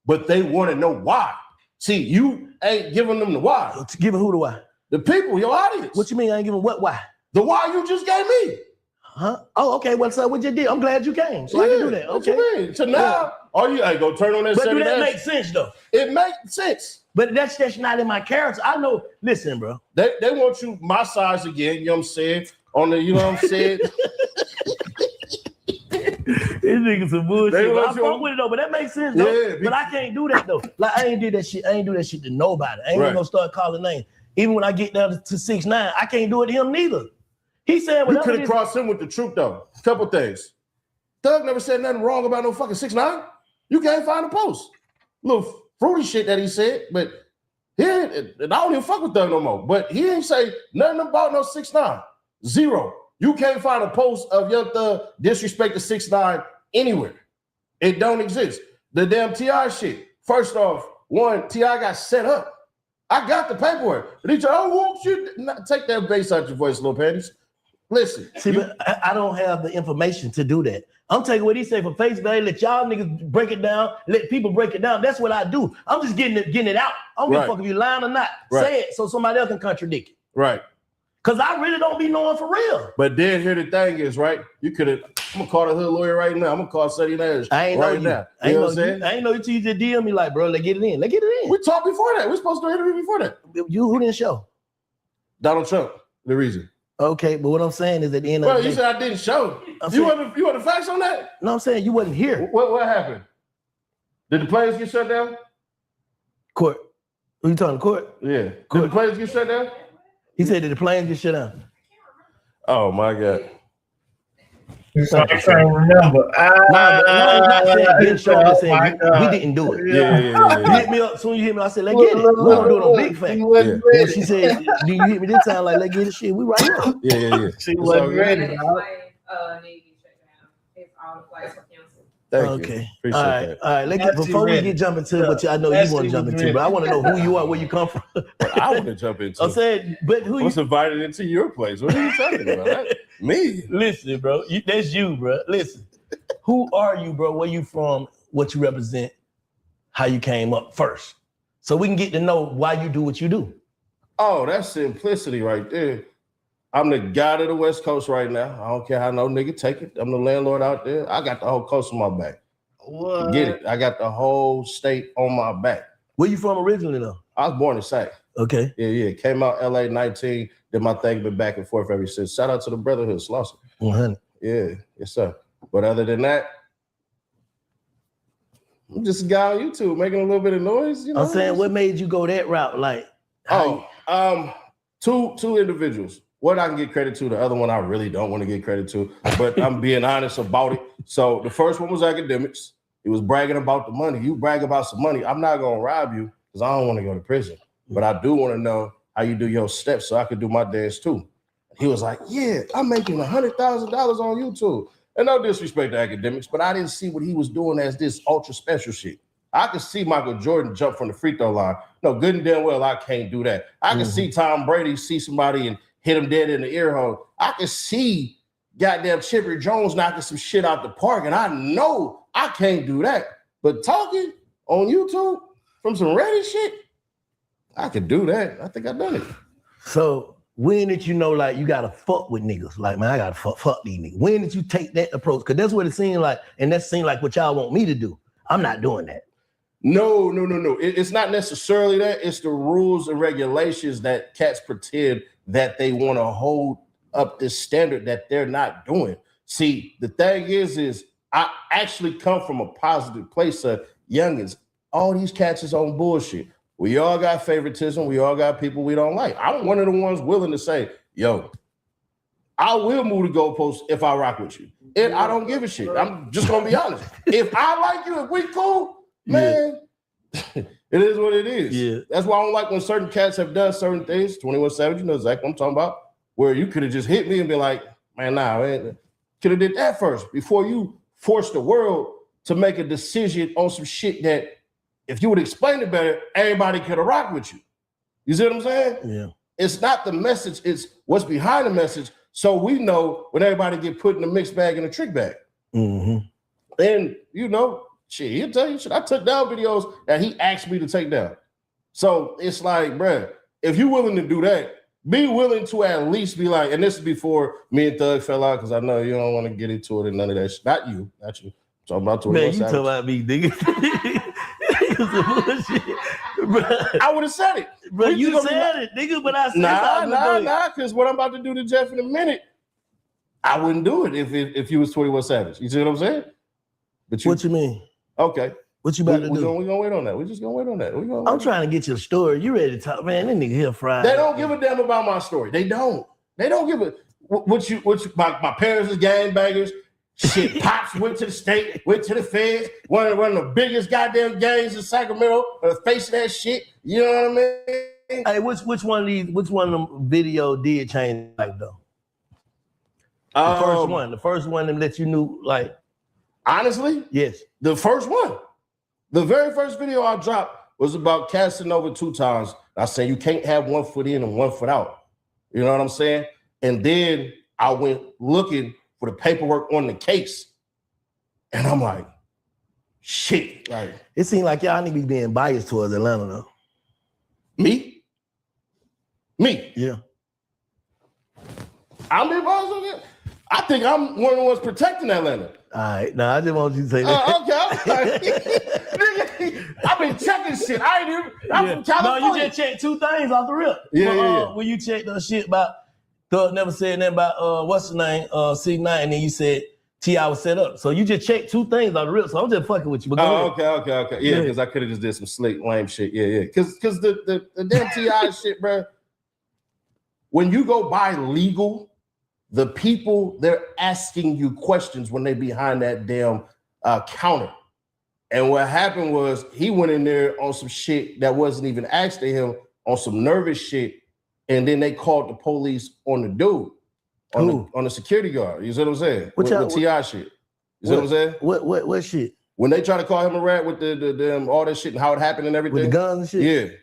But they want to know why. See, you ain't giving them the why. Giving who the why? The people, your audience. What you mean I ain't giving what why? The why you just gave me. Huh? Oh, okay. What's up? What you did? I'm glad you came. So I can do that. Okay. What you mean? So now, all you ain't gonna turn on that. But do that make sense though? It makes sense. But that's not in my character. I know. Listen, bro. They want you my size again. You know what I'm saying? On the, you know what I'm saying? This nigga some bullshit. I fuck with it though, but that makes sense though. Yeah, but I can't do that though. Like I ain't do that shit. I ain't do that shit to nobody. I ain't gonna start calling names. Even when I get down to 6ix9ine, I can't do it to him neither. He said you could have crossed him with the truth though. Couple things. Thug never said nothing wrong about no fucking 6ix9ine. You can't find a post. Little fruity shit that he said, but he ain't, and I don't even fuck with Thug no more. But he ain't say nothing about no 6ix9ine. Zero. You can't find a post of Young Thug disrespect to 6ix9ine anywhere. It don't exist. The damn T.I. shit. First off, one, T.I. got set up. I got the paperwork. But he said, won't you take that bass out your voice, little panties? Listen. See, but I don't have the information to do that. I'm taking what he said for face value, let y'all niggas break it down, let people break it down. That's what I do. I'm just getting it out. I don't give a fuck if you lying or not. Say it so somebody else can contradict it. Right. Cause I really don't be knowing for real. But then here the thing is, right? You could have. I'm gonna call the hood lawyer right now. I'm gonna call Ceddy Nash I ain't know right you. now. I You know ain't what I'm saying? I ain't know you till you just DM me like, bro, let's get it in. Let's get it in. We talked before that. We're supposed to do an interview before that. You who didn't show? Donald Trump, the reason. Okay, but what I'm saying is at the end of Well, the day. you said I didn't show. I'm You saying- want the facts on that? No, I'm saying you wasn't here. What happened? Did the planes get shut down? Court. Who you talking to court? Yeah. Did the planes get shut down? He said, did the planes get shut down? Oh my God. So I can't remember. We didn't do it. Yeah. You hit me up, soon you hit me, I said, let's get it. We're gonna do it on big fact. Yeah. And she said, do you hit me this time? Like, let's get it shit. We right here. Yeah. She wasn't ready. Navy shut down. It's all the flights were canceled. Thank Okay. you. Appreciate that. All right. Let's get, That's before we ready. get jumping to what I know That's you want to jump you into, ready. but I want to know who you are, where you come from. What I want to jump into. I'm saying, but who I you was invited into your place. What are you talking about? Me? listen, bro. That's you, bro. Listen. Who are you, bro? Where you from? What you represent? How you came up first, so we can get to know why you do what you do. Oh, that's simplicity right there. I'm the guy of the West Coast right now. I don't care how no nigga take it. I'm the landlord out there. I got the whole coast on my back. What? Get it? I got the whole state on my back. Where you from originally, though? I was born in Sac. Okay. Yeah. Came out LA 19. Did my thing, been back and forth ever since. Shout out to the Brotherhood, Slauson. 100. Yeah, yes, sir. But other than that, I'm just a guy on YouTube making a little bit of noise. You know? I'm saying, what made you go that route? Like, Two individuals. One I can get credit to, the other one I really don't want to get credit to, but I'm being honest about it. So the first one was academics. He was bragging about the money. You brag about some money, I'm not gonna rob you because I don't want to go to prison. But I do want to know how you do your steps so I can do my dance too. He was like, yeah, I'm making $100,000 on YouTube. And no disrespect to academics, but I didn't see what he was doing as this ultra special shit. I could see Michael Jordan jump from the free throw line. No, good and damn well I can't do that. I can see Tom Brady see somebody and hit him dead in the ear hole. I can see goddamn Chipper Jones knocking some shit out the park, and I know I can't do that. But talking on YouTube from some Reddit shit, I could do that. I think I've done it. so when did you know, like, you gotta fuck with niggas? Like, man, I gotta fuck these niggas. When did you take that approach? Because that's what it seemed like, and that seemed like what y'all want me to do. I'm not doing that. No. It's not necessarily that. It's the rules and regulations that cats pretend that they want to hold up this standard that they're not doing. See, the thing is I actually come from a positive place of youngins. All these cats is on bullshit. We all got favoritism. We all got people we don't like. I'm one of the ones willing to say, yo, I will move the goalposts if I rock with you. And I don't give a shit. I'm just gonna be honest. If I like you, if we cool, man, it is what it is. Yeah. That's why I don't like when certain cats have done certain things. 21 Savage, you know exactly what I'm talking about, where you could have just hit me and be like, man, nah, man, could have did that first before you forced the world to make a decision on some shit that if you would explain it better, everybody could have rocked with you. You see what I'm saying? Yeah. It's not the message, it's what's behind the message. So we know when everybody get put in a mixed bag and a trick bag. Mm-hmm. And you know, shit, he'll tell you shit. I took down videos that he asked me to take down. So it's like, bruh, if you're willing to do that, be willing to at least be like, and this is before me and Thug fell out, because I know you don't want to get into it and none of that shit. Not you. I'm talking about 21 Man, you Savage. talking about me, nigga. I would have said it. Bro, We you just gonna said it, nigga, but I said Nah, because what I'm about to do to Jeff in a minute, I wouldn't do it if you was 21 Savage. You see what I'm saying? But What you mean? Okay. What you about to do? We're gonna wait on that. We're just gonna wait on that. I'm trying to get you a story. You ready to talk? Man, that nigga here fried. They don't give a damn about my story. They don't give a my parents is gangbangers. Shit, Pops went to the state, went to the feds, one of the biggest goddamn gangs in Sacramento, facing that shit. You know what I mean? Hey, which one of them video did change life though? The first one that let you knew, like, honestly, yes, the first one. The very first video I dropped was about casting over 2 times. I said you can't have 1 foot in and 1 foot out. You know what I'm saying? And then I went looking for the paperwork on the case. And I'm like, shit. Like, it seemed like y'all need to be being biased towards Atlanta though. Me? Yeah. I'm being honest. I think I'm one of the ones protecting Atlanta. All right, now I just want you to say that. Okay. I've been checking shit. I ain't even. I'm from California. No, you just checked 2 things off the rip. Yeah. When you checked the shit about Thug never said nothing about what's his name, C9, and then you said T.I. was set up. So you just checked 2 things off the rip. So I'm just fucking with you. Okay. Yeah, because I could have just did some slick lame shit. Yeah. Because the damn T.I. shit, bro. When you go buy legal, the people, they're asking you questions when they behind that damn counter. And what happened was he went in there on some shit that wasn't even asked of him, on some nervous shit. And then they called the police on the dude, on the security guard. You see what I'm saying? With T.I. shit. You see what I'm saying? What shit? When they try to call him a rat with the all that shit and how it happened and everything. With the guns and shit? Yeah.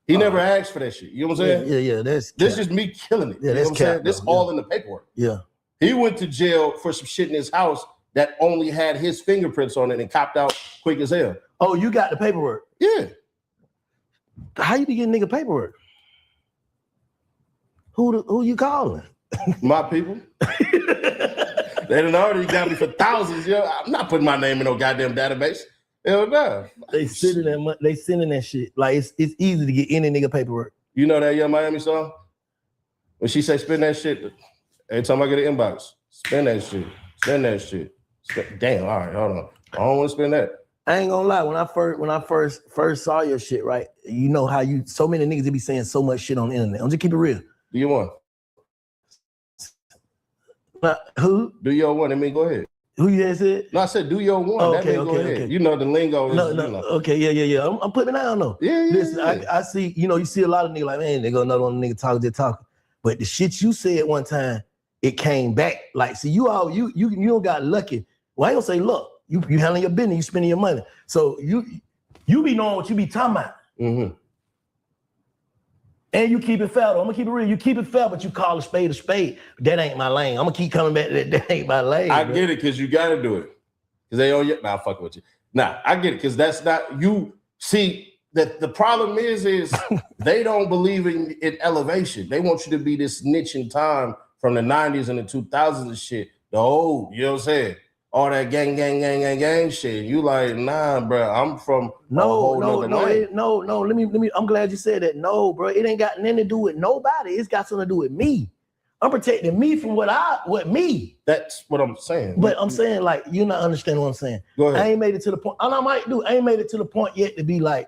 He never asked for that shit. You know what I'm saying? Yeah. This is me killing it. Yeah, you know that's what I'm saying? cap, This all in the paperwork. Yeah. He went to jail for some shit in his house that only had his fingerprints on it and copped out quick as hell. Oh, you got the paperwork? Yeah. How you be getting nigga paperwork? Who you calling? My people. They done already got me for thousands. Yo. I'm not putting my name in no goddamn database. Hell no. They sending that shit. Like it's easy to get any nigga paperwork. You know that Young Miami song? When she say spin that shit, every time I get an inbox, spin that shit. Damn, all right, hold on. I don't want to spin that. I ain't gonna lie, when I first saw your shit, right? You know how so many niggas they be saying so much shit on the internet. I'm just keep it real. Do you want? Who? Do your one, go ahead. Who you had said? No, I said do your one. Okay. You know the lingo is. Okay, yeah. I'm putting it down though. Yeah. Listen, I see, you see a lot of niggas like, man, they go another one nigga talking. But the shit you said one time, it came back. Like, see, you don't got lucky. Well, I ain't gonna say luck. You handling your business, you spending your money. So you be knowing what you be talking about. Mm-hmm. And you keep it fair, though. I'm gonna keep it real. You keep it fair, but you call a spade a spade. That ain't my lane. I'm gonna keep coming back to that ain't my lane. I get it, because you gotta do it. Because they owe you. Nah, I'm fucking with you. Nah, I get it, because that's not you. See, that the problem is they don't believe in elevation. They want you to be this niche in time from the 90s and the 2000s and shit. The old, you know what I'm saying? All that gang shit. You like, nah, bro. I'm from no. Let me. I'm glad you said that. No, bro. It ain't got nothing to do with nobody. It's got something to do with me. I'm protecting me from what me. That's what I'm saying. But I'm saying, like, you're not understanding what I'm saying. Go ahead. I ain't made it to the point. And I ain't made it to the point yet to be like,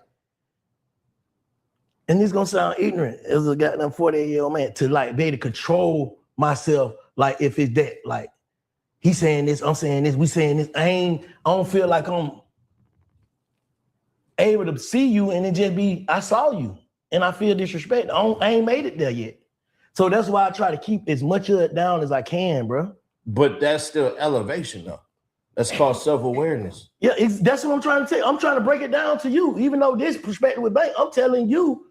and this gonna sound ignorant as a goddamn 48-year-old man, to like be able to control myself. Like, if it's that, like, he's saying this, I'm saying this, we saying this. I don't feel like I'm able to see you and it just be, I saw you and I feel disrespect. I ain't made it there yet. So that's why I try to keep as much of it down as I can, bro. But that's still elevation, though. That's called self-awareness. Yeah, that's what I'm trying to tell you. I'm trying to break it down to you. Even though this perspective with Bank, I'm telling you,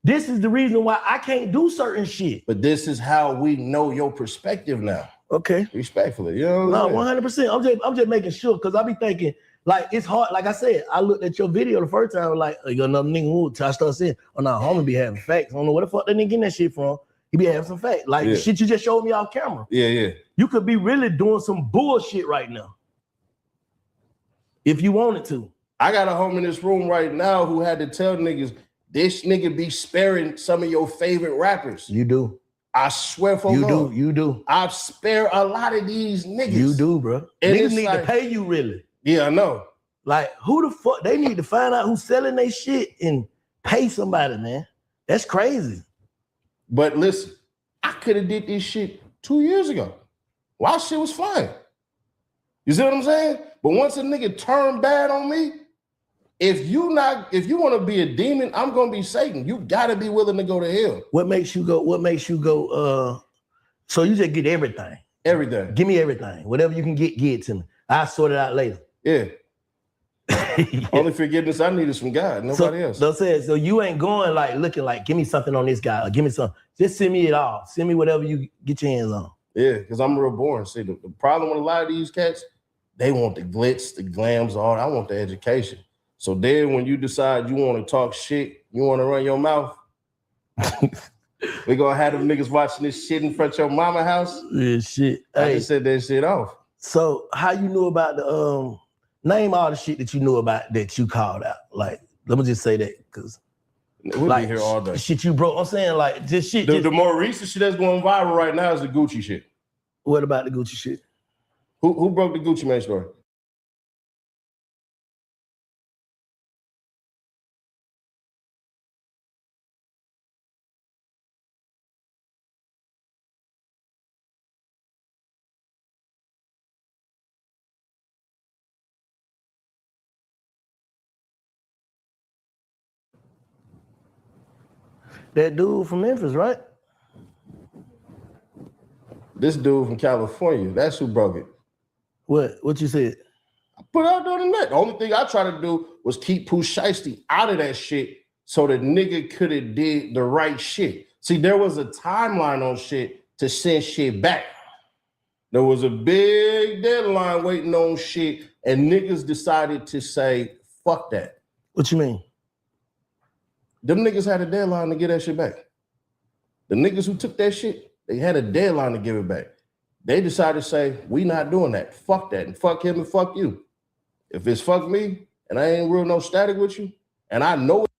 this is the reason why I can't do certain shit. But this is how we know your perspective now. Okay. Respectfully, you know what I'm saying? 100%. I'm just making sure, because I be thinking, like, it's hard. Like I said, I looked at your video the first time, like, you got another nigga who I start saying, oh, no, homie be having facts. I don't know where the fuck that nigga getting that shit from. He be having some facts. Like, the shit you just showed me off camera. Yeah. You could be really doing some bullshit right now, if you wanted to. I got a homie in this room right now who had to tell niggas, this nigga be sparing some of your favorite rappers. You do. I swear for God. You do. I spare a lot of these niggas. You do, bro. And niggas need to pay you, really. Yeah, I know. Like, who the fuck? They need to find out who's selling their shit and pay somebody, man. That's crazy. But listen, I could have did this shit 2 years ago. While shit was fine. You see what I'm saying? But once a nigga turned bad on me, if you want to be a demon, I'm gonna be Satan. You gotta be willing to go to hell. What makes you go? So you just get everything. Everything. Give me everything. Whatever you can get it to me. I'll sort it out later. Yeah. Only forgiveness I need is from God, nobody else. So you ain't going like looking like, give me something on this guy, or give me something. Just send me it all. Send me whatever you get your hands on. Yeah, because I'm real boring. See, the problem with a lot of these cats, they want the glitz, the glams, all. I want the education. So then when you decide you want to talk shit, you want to run your mouth, We gonna have them niggas watching this shit in front of your mama house. Yeah, shit. I Hey, just said that shit off. so how you knew about the name all the shit that you knew about that you called out? Like, let me just say that because We'll be here all day. Shit you broke. I'm saying like just shit. The more recent shit that's going viral right now is the Gucci shit. What about the Gucci shit? Who broke the Gucci Mane story? That dude from Memphis, right? This dude from California. That's who broke it. What you said? I put it out there on the net. The only thing I tried to do was keep Pooh Shiesty out of that shit so the nigga could have did the right shit. See, there was a timeline on shit to send shit back. There was a big deadline waiting on shit, and niggas decided to say, fuck that. What you mean? Them niggas had a deadline to get that shit back. The niggas who took that shit, they had a deadline to give it back. They decided to say, we not doing that. Fuck that. And fuck him and fuck you. If it's fuck me and I ain't real no static with you, and I know it.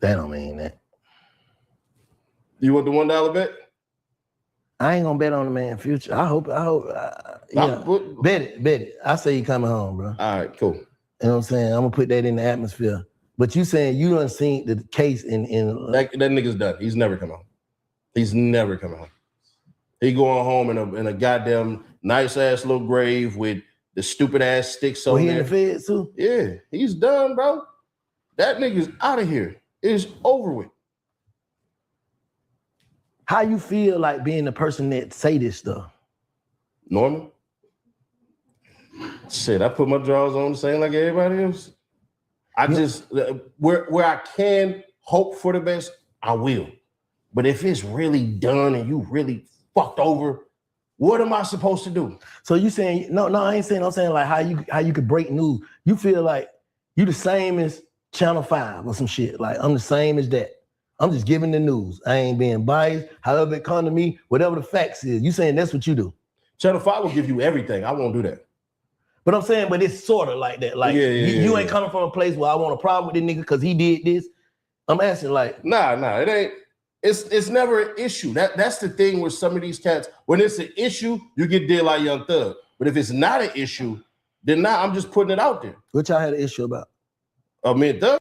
That don't mean that. You want the $1 bet? I ain't gonna bet on the man future. I hope, yeah. Bet it. I say he coming home, bro. All right, cool. You know what I'm saying? I'm gonna put that in the atmosphere. But you saying you done seen the case in that nigga's done. He's never coming home. He's never coming home. He going home in a goddamn nice ass little grave with the stupid ass sticks on he there. in the feds too? Yeah, he's done, bro. That nigga's out of here. It's over with. How you feel like being the person that say this stuff? Normal. Shit, I put my drawers on the same like everybody else. I just where I can hope for the best, I will. But if it's really done and you really fucked over, what am I supposed to do? So you saying no, I ain't saying. I'm saying like how you could break news. You feel like you the same as Channel 5 or some shit. Like I'm the same as that. I'm just giving the news. I ain't being biased. However it come to me, whatever the facts is. You saying that's what you do? Channel 5 will give you everything. I won't do that. But I'm saying, but it's sort of like that. Like you ain't coming from a place where I want a problem with this nigga because he did this. I'm asking like, nah, it ain't. It's never an issue. That's the thing with some of these cats. When it's an issue, you get dead like Young Thug. But if it's not an issue, then I'm just putting it out there. Which I had an issue about. Me and Thug.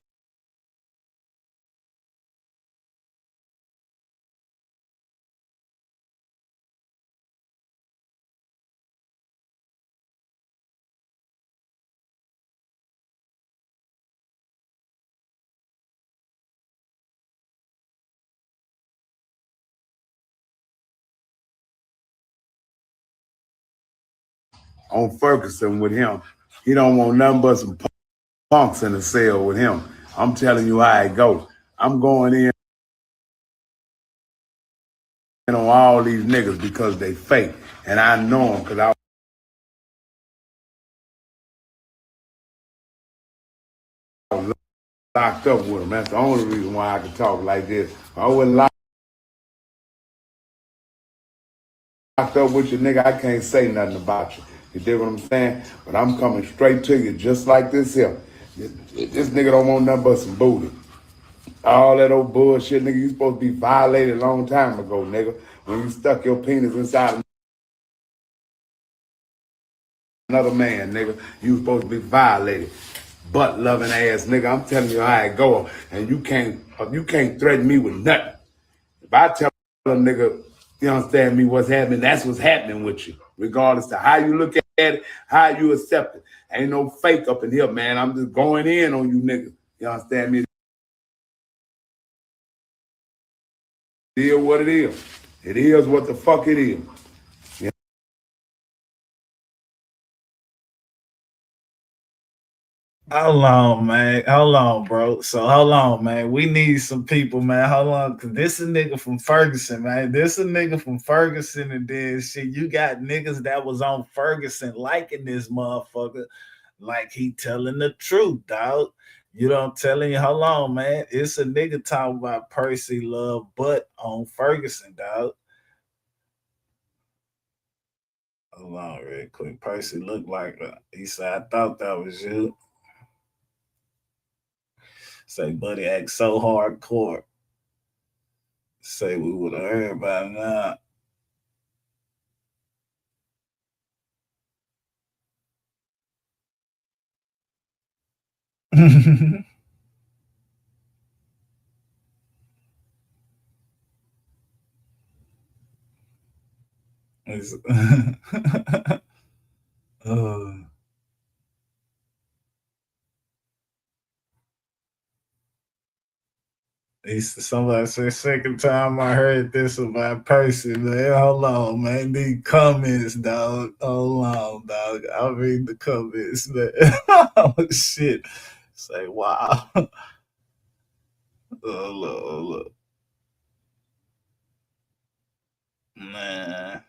On Ferguson with him. He don't want nothing but some punks in the cell with him. I'm telling you how it go. I'm going in on all these niggas because they fake. And I know them because I was locked up with them. That's the only reason why I can talk like this. I wasn't locked up with you, nigga. I can't say nothing about you. You dig what I'm saying? But I'm coming straight to you just like this here. This nigga don't want nothing but some booty. All that old bullshit, nigga, you supposed to be violated a long time ago, nigga. When you stuck your penis inside another man, nigga, you supposed to be violated. Butt loving ass, nigga. I'm telling you how it go. And you can't threaten me with nothing. If I tell a nigga, you understand me, what's happening, that's what's happening with you. Regardless of how you look at it, how you accept it. Ain't no fake up in here, man. I'm just going in on you niggas. You understand me? It is what it is. It is what the fuck it is. Yeah. Hold on, man. Hold on, bro. So hold on, man. We need some people, man. Hold on, cause this a nigga from Ferguson, man. This a nigga from Ferguson, and then shit, you got niggas that was on Ferguson liking this motherfucker, like he telling the truth, dog. You know what I'm telling you? Hold on, man. It's a nigga talking about Percy Love, but on Ferguson, dog. Hold on, real quick. Percy looked like he said, I thought that was you. Say, buddy, act so hardcore. Say, we would have heard by now. Somebody said, second time I heard this about Percy, man. Hold on, man. These comments, dog. Hold on, dog. I'll read the comments, man. Oh, shit. Say, wow. Hold on. Man.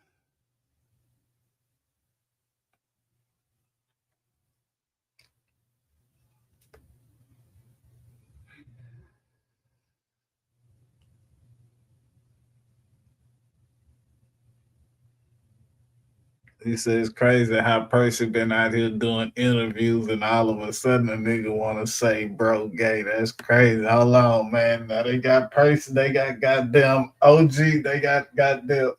He says it's crazy how Percy been out here doing interviews and all of a sudden a nigga want to say bro gay. That's crazy. Hold on, man. Now they got Percy, they got goddamn OG, they got goddamn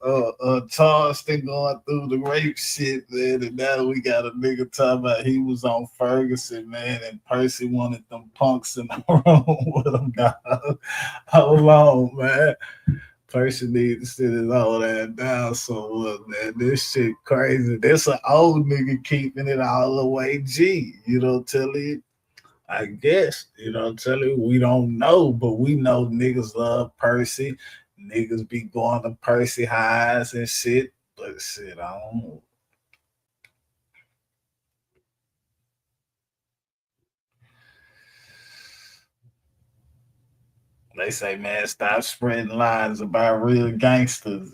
Charleston going through the rape shit, man. And now we got a nigga talking about he was on Ferguson, man, and Percy wanted them punks in the room with him, dog. Hold on, man. Person need to sit his old ass down somewhere, man. This shit crazy. This an old nigga keeping it all the way G. You know, tell you. I guess, I'm telling you, we don't know, but we know niggas love Percy. Niggas be going to Percy highs and shit. But shit, I don't know. They say, man, stop spreading lies about real gangsters.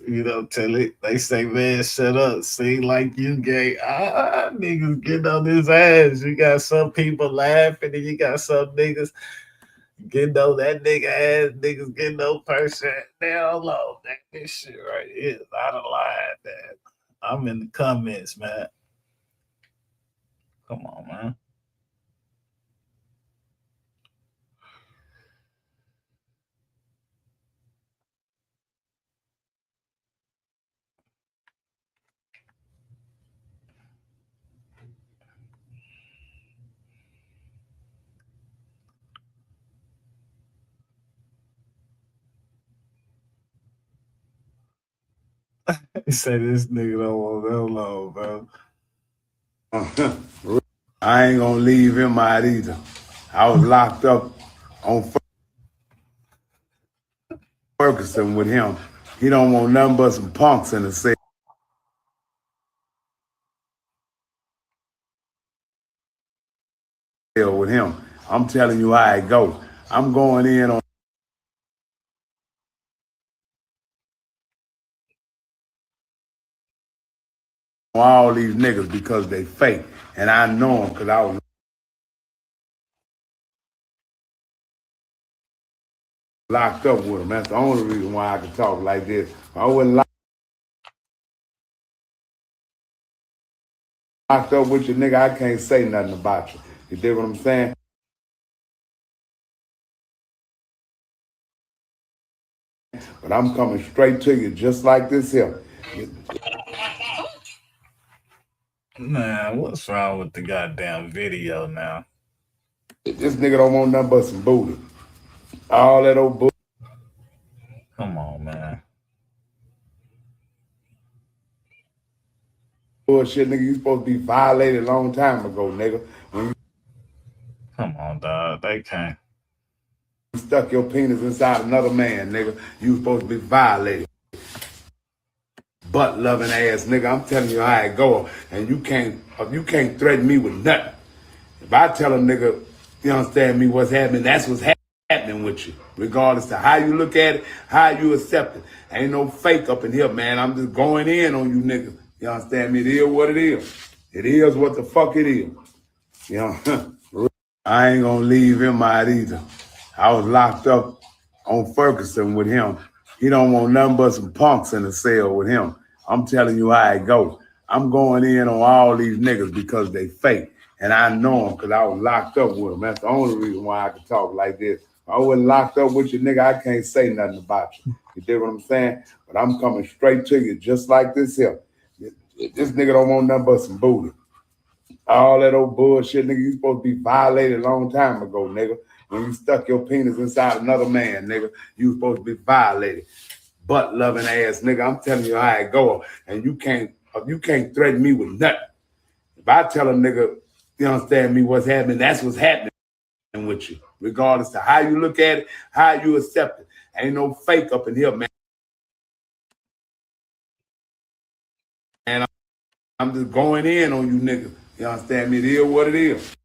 Tell it. They say, man, shut up. See, like you gay. Niggas getting on his ass. You got some people laughing, and you got some niggas getting on that nigga ass. Niggas getting on person. Hell no. This shit right here is out of line, man. I'm in the comments, man. Come on, man. He said this nigga don't want that long, bro. I ain't gonna leave him out either. I was locked up on Ferguson with him. He don't want nothing but some punks in the cell with him. I'm telling you how it go. I'm going in on all these niggas because they fake. And I know them because I was locked up with them. That's the only reason why I can talk like this. I wasn't locked up with you, nigga. I can't say nothing about you. You dig what I'm saying? But I'm coming straight to you just like this here. Man, what's wrong with the goddamn video now? This nigga don't want nothing but some booty. All that old booty. Come on, man. Bullshit, nigga. You supposed to be violated a long time ago, nigga. When you Come on, dog. They can't. stuck your penis inside another man, nigga. You supposed to be violated. Butt loving ass nigga. I'm telling you how it go. And you can't threaten me with nothing. If I tell a nigga, you understand me, what's happening, that's what's happening with you. Regardless to how you look at it, how you accept it. Ain't no fake up in here, man. I'm just going in on you niggas. You understand me? It is what it is. It is what the fuck it is. You know, I ain't gonna leave him out either. I was locked up on Ferguson with him. He don't want nothing but some punks in the cell with him. I'm telling you how it go. I'm going in on all these niggas because they fake. And I know them because I was locked up with them. That's the only reason why I can talk like this. If I wasn't locked up with you, nigga, I can't say nothing about you. You dig what I'm saying? But I'm coming straight to you just like this here. This nigga don't want nothing but some booty. All that old bullshit, nigga. You supposed to be violated a long time ago, nigga. When you stuck your penis inside another man, nigga, you supposed to be violated. Butt loving ass nigga. I'm telling you how it go. And you can't threaten me with nothing. If I tell a nigga, you understand me, what's happening, that's what's happening with you. Regardless to how you look at it, how you accept it. Ain't no fake up in here, man. And I'm just going in on you niggas. You understand me? It is what it is.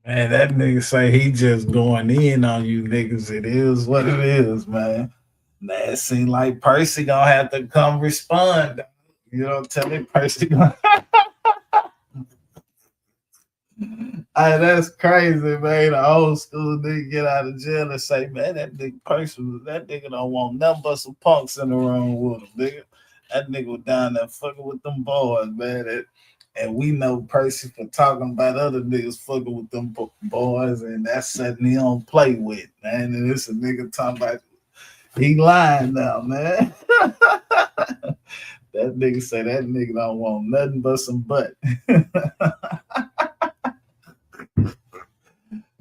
Man, that nigga say he just going in on you niggas. It is what it is, man. That seem like Percy gonna have to come respond. You know, tell me Percy gonna Hey, that's crazy, man. The old school nigga get out of jail and say, man, that nigga don't want nothing but some punks in the room with him, nigga. That nigga was down there fucking with them boys, man. And we know Percy for talking about other niggas fucking with them boys, and that's something he don't play with, man. And it's a nigga talking about he lying now, man. That nigga say that nigga don't want nothing but some butt.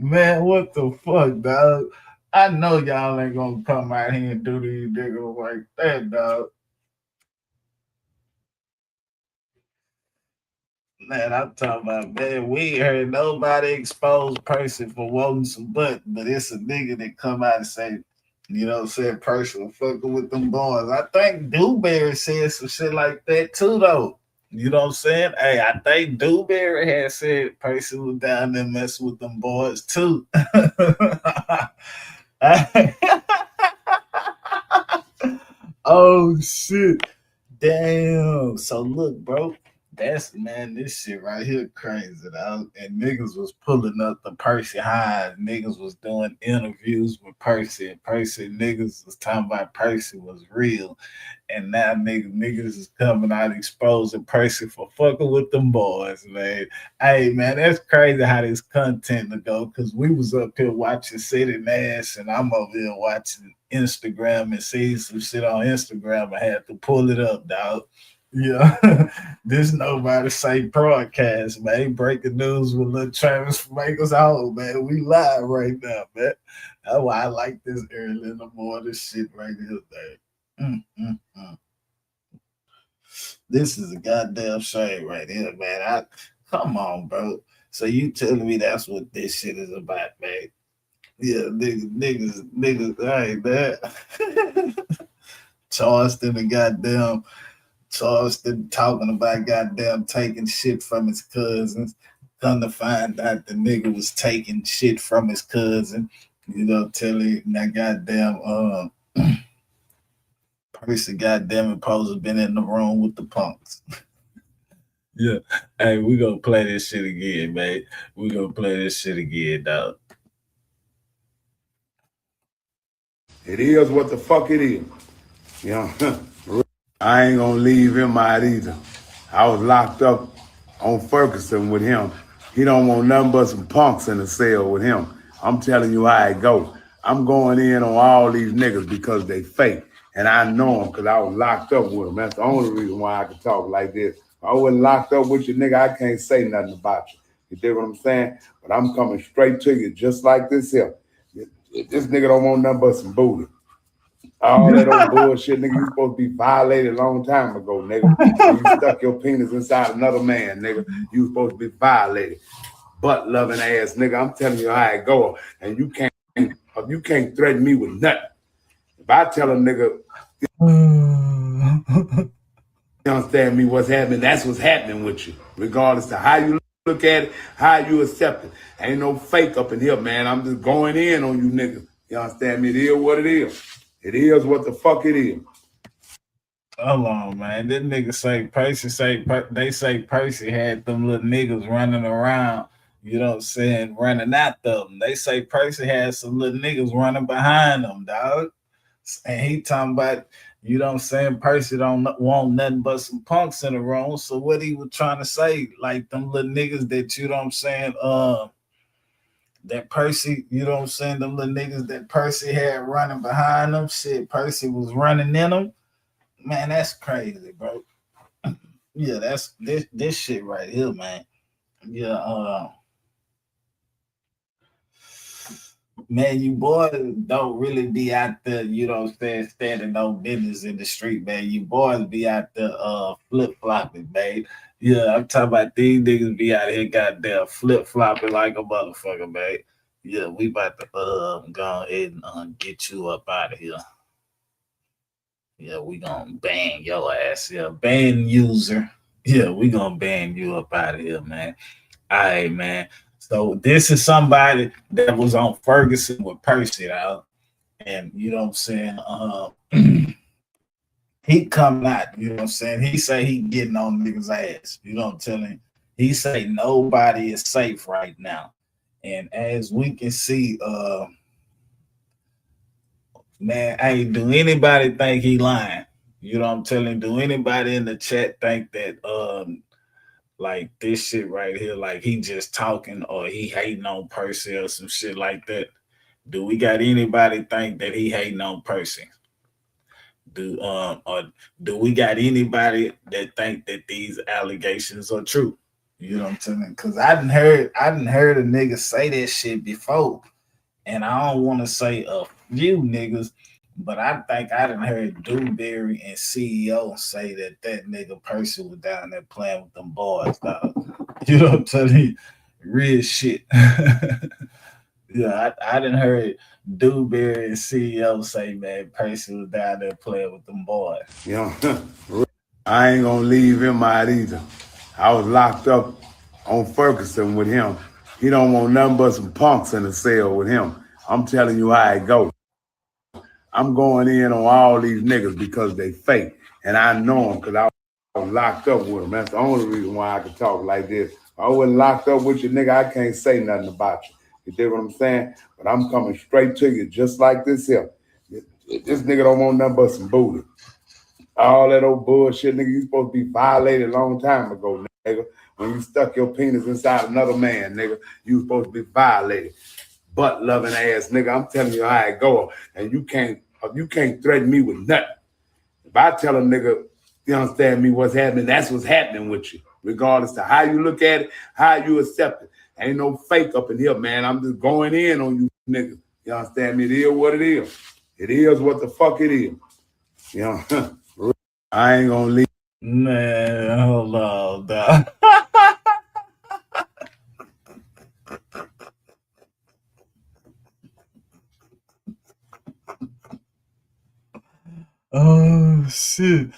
Man, what the fuck, dog? I know y'all ain't gonna come out here and do these niggas like that, dog. Man, I'm talking about, man, we ain't heard nobody expose Percy for wanting some butt, but it's a nigga that come out and say, you know what I'm saying, Percy was fucking with them boys. I think Dewberry said some shit like that too, though. You know what I'm saying? Hey, I think Dewberry had said Percy was down there messing with them boys too. Oh shit. Damn. So look, bro. That's man, this shit right here crazy, dog. And niggas was pulling up the Percy High. Niggas was doing interviews with Percy. And Percy niggas was talking about Percy was real. And now niggas is coming out exposing Percy for fucking with them boys, man. Hey man, that's crazy how this content to go. Cause we was up here watching City Nash and I'm over here watching Instagram and see some shit on Instagram. I had to pull it up, dog. Yeah, this NoBodySafe PodCast, man. Breaking news with Lil Travis from Makers Home, man. We live right now, man. That's why I like this early in the morning shit right here, man. This is a goddamn shame right here, man. Come on, bro. So you telling me that's what this shit is about, man? Yeah, niggas, hey, man. Charleston the goddamn Charleston talking about goddamn taking shit from his cousins. Come to find out the nigga was taking shit from his cousin. You know, telling that goddamn Percy goddamn it supposed to been in the room with the punks. Yeah. Hey, we gonna play this shit again, man. We gonna play this shit again, dog. It is what the fuck it is. You know, I ain't gonna leave him out either. I was locked up on Ferguson with him. He don't want nothing but some punks in the cell with him. I'm telling you how it go. I'm going in on all these niggas because they fake. And I know them because I was locked up with them. That's the only reason why I can talk like this. If I wasn't locked up with you, nigga, I can't say nothing about you. You dig what I'm saying? But I'm coming straight to you just like this here. This nigga don't want nothing but some booty. All that old bullshit, nigga, you supposed to be violated a long time ago, nigga. When you stuck your penis inside another man, nigga, you supposed to be violated. Butt loving ass, nigga. I'm telling you how it go. And you can't threaten me with nothing. If I tell a nigga, you understand me, what's happening, that's what's happening with you. Regardless to how you look at it, how you accept it. Ain't no fake up in here, man. I'm just going in on you niggas. You understand me? It is what it is. It is what the fuck it is. Hold on, man. This nigga they say Percy had them little niggas running around, you know what I'm saying, running after them. They say Percy had some little niggas running behind them, dog. And he talking about, you know what I'm saying, Percy don't want nothing but some punks in the room. So what he was trying to say, like them little niggas that, you know what I'm saying, that Percy, you know what I'm saying, them little niggas that Percy had running behind them, shit, Percy was running in them. Man, that's crazy, bro. Yeah, that's this shit right here, man. Yeah, man, you boys don't really be out there, you know what I'm saying, standing on business in the street, man. You boys be out there flip-flopping, man. Yeah, I'm talking about these niggas be out here goddamn flip-flopping like a motherfucker, man. Yeah, we about to go ahead and get you up out of here. Yeah, we gonna ban your ass. Yeah, ban user. Yeah, we gonna ban you up out of here, man. All right, man. So this is somebody that was on Ferguson with Percy out. And you know what I'm saying? He coming out, you know what I'm saying? He say he getting on niggas' ass. You know what I'm telling? He say nobody is safe right now. And as we can see, man, hey, do anybody think he lying? You know what I'm telling? Do anybody in the chat think that like this shit right here, like he just talking or he hating on Percy or some shit like that? Do we got anybody think that he hating on Percy? Or do we got anybody that think that these allegations are true? You know what I'm saying? Because I didn't heard a nigga say that shit before. And I don't want to say a few niggas, but I think I done heard Dewberry and CEO say that nigga Percy was down there playing with them boys, dog. You know what I'm telling you? Real shit. Yeah, I didn't heard Dewberry and CEO say, man, Percy was down there playing with them boys. You know, I ain't gonna leave him out either. I was locked up on Ferguson with him. He don't want nothing but some punks in the cell with him. I'm telling you how it goes. I'm going in on all these niggas because they fake. And I know them because I was locked up with them. That's the only reason why I can talk like this. If I wasn't locked up with you, nigga, I can't say nothing about you. You dig what I'm saying? But I'm coming straight to you just like this here. This nigga don't want nothing but some booty. All that old bullshit, nigga, you supposed to be violated a long time ago, nigga. When you stuck your penis inside another man, nigga, you supposed to be violated. Butt loving ass nigga, I'm telling you how it go. And you can't threaten me with nothing. If I tell a nigga, you understand me, what's happening, that's what's happening with you. Regardless of how you look at it, how you accept it. Ain't no fake up in here, man. I'm just going in on you niggas. You understand me? It is what it is. It is what the fuck it is. You know, I ain't gonna leave. Man, hold on, dog. Oh shit.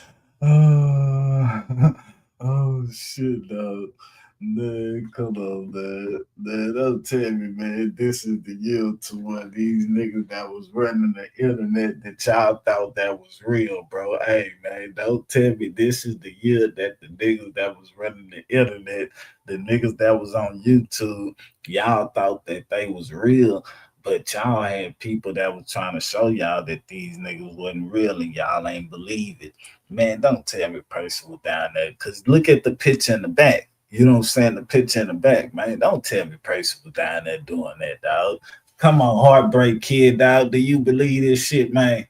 Oh shit, dog. Man, come on, man. Man, don't tell me, man, this is the year to one these niggas that was running the internet that y'all thought that was real, bro. Hey, man, don't tell me this is the year that the niggas that was running the internet, the niggas that was on YouTube, y'all thought that they was real. But y'all had people that was trying to show y'all that these niggas wasn't real and y'all ain't believe it. Man, don't tell me Percy was down there. Cause look at the picture in the back. You know what I'm saying? The picture in the back, man. Don't tell me Percy was down there doing that, dog. Come on, Heartbreak Kid, dog. Do you believe this shit, man?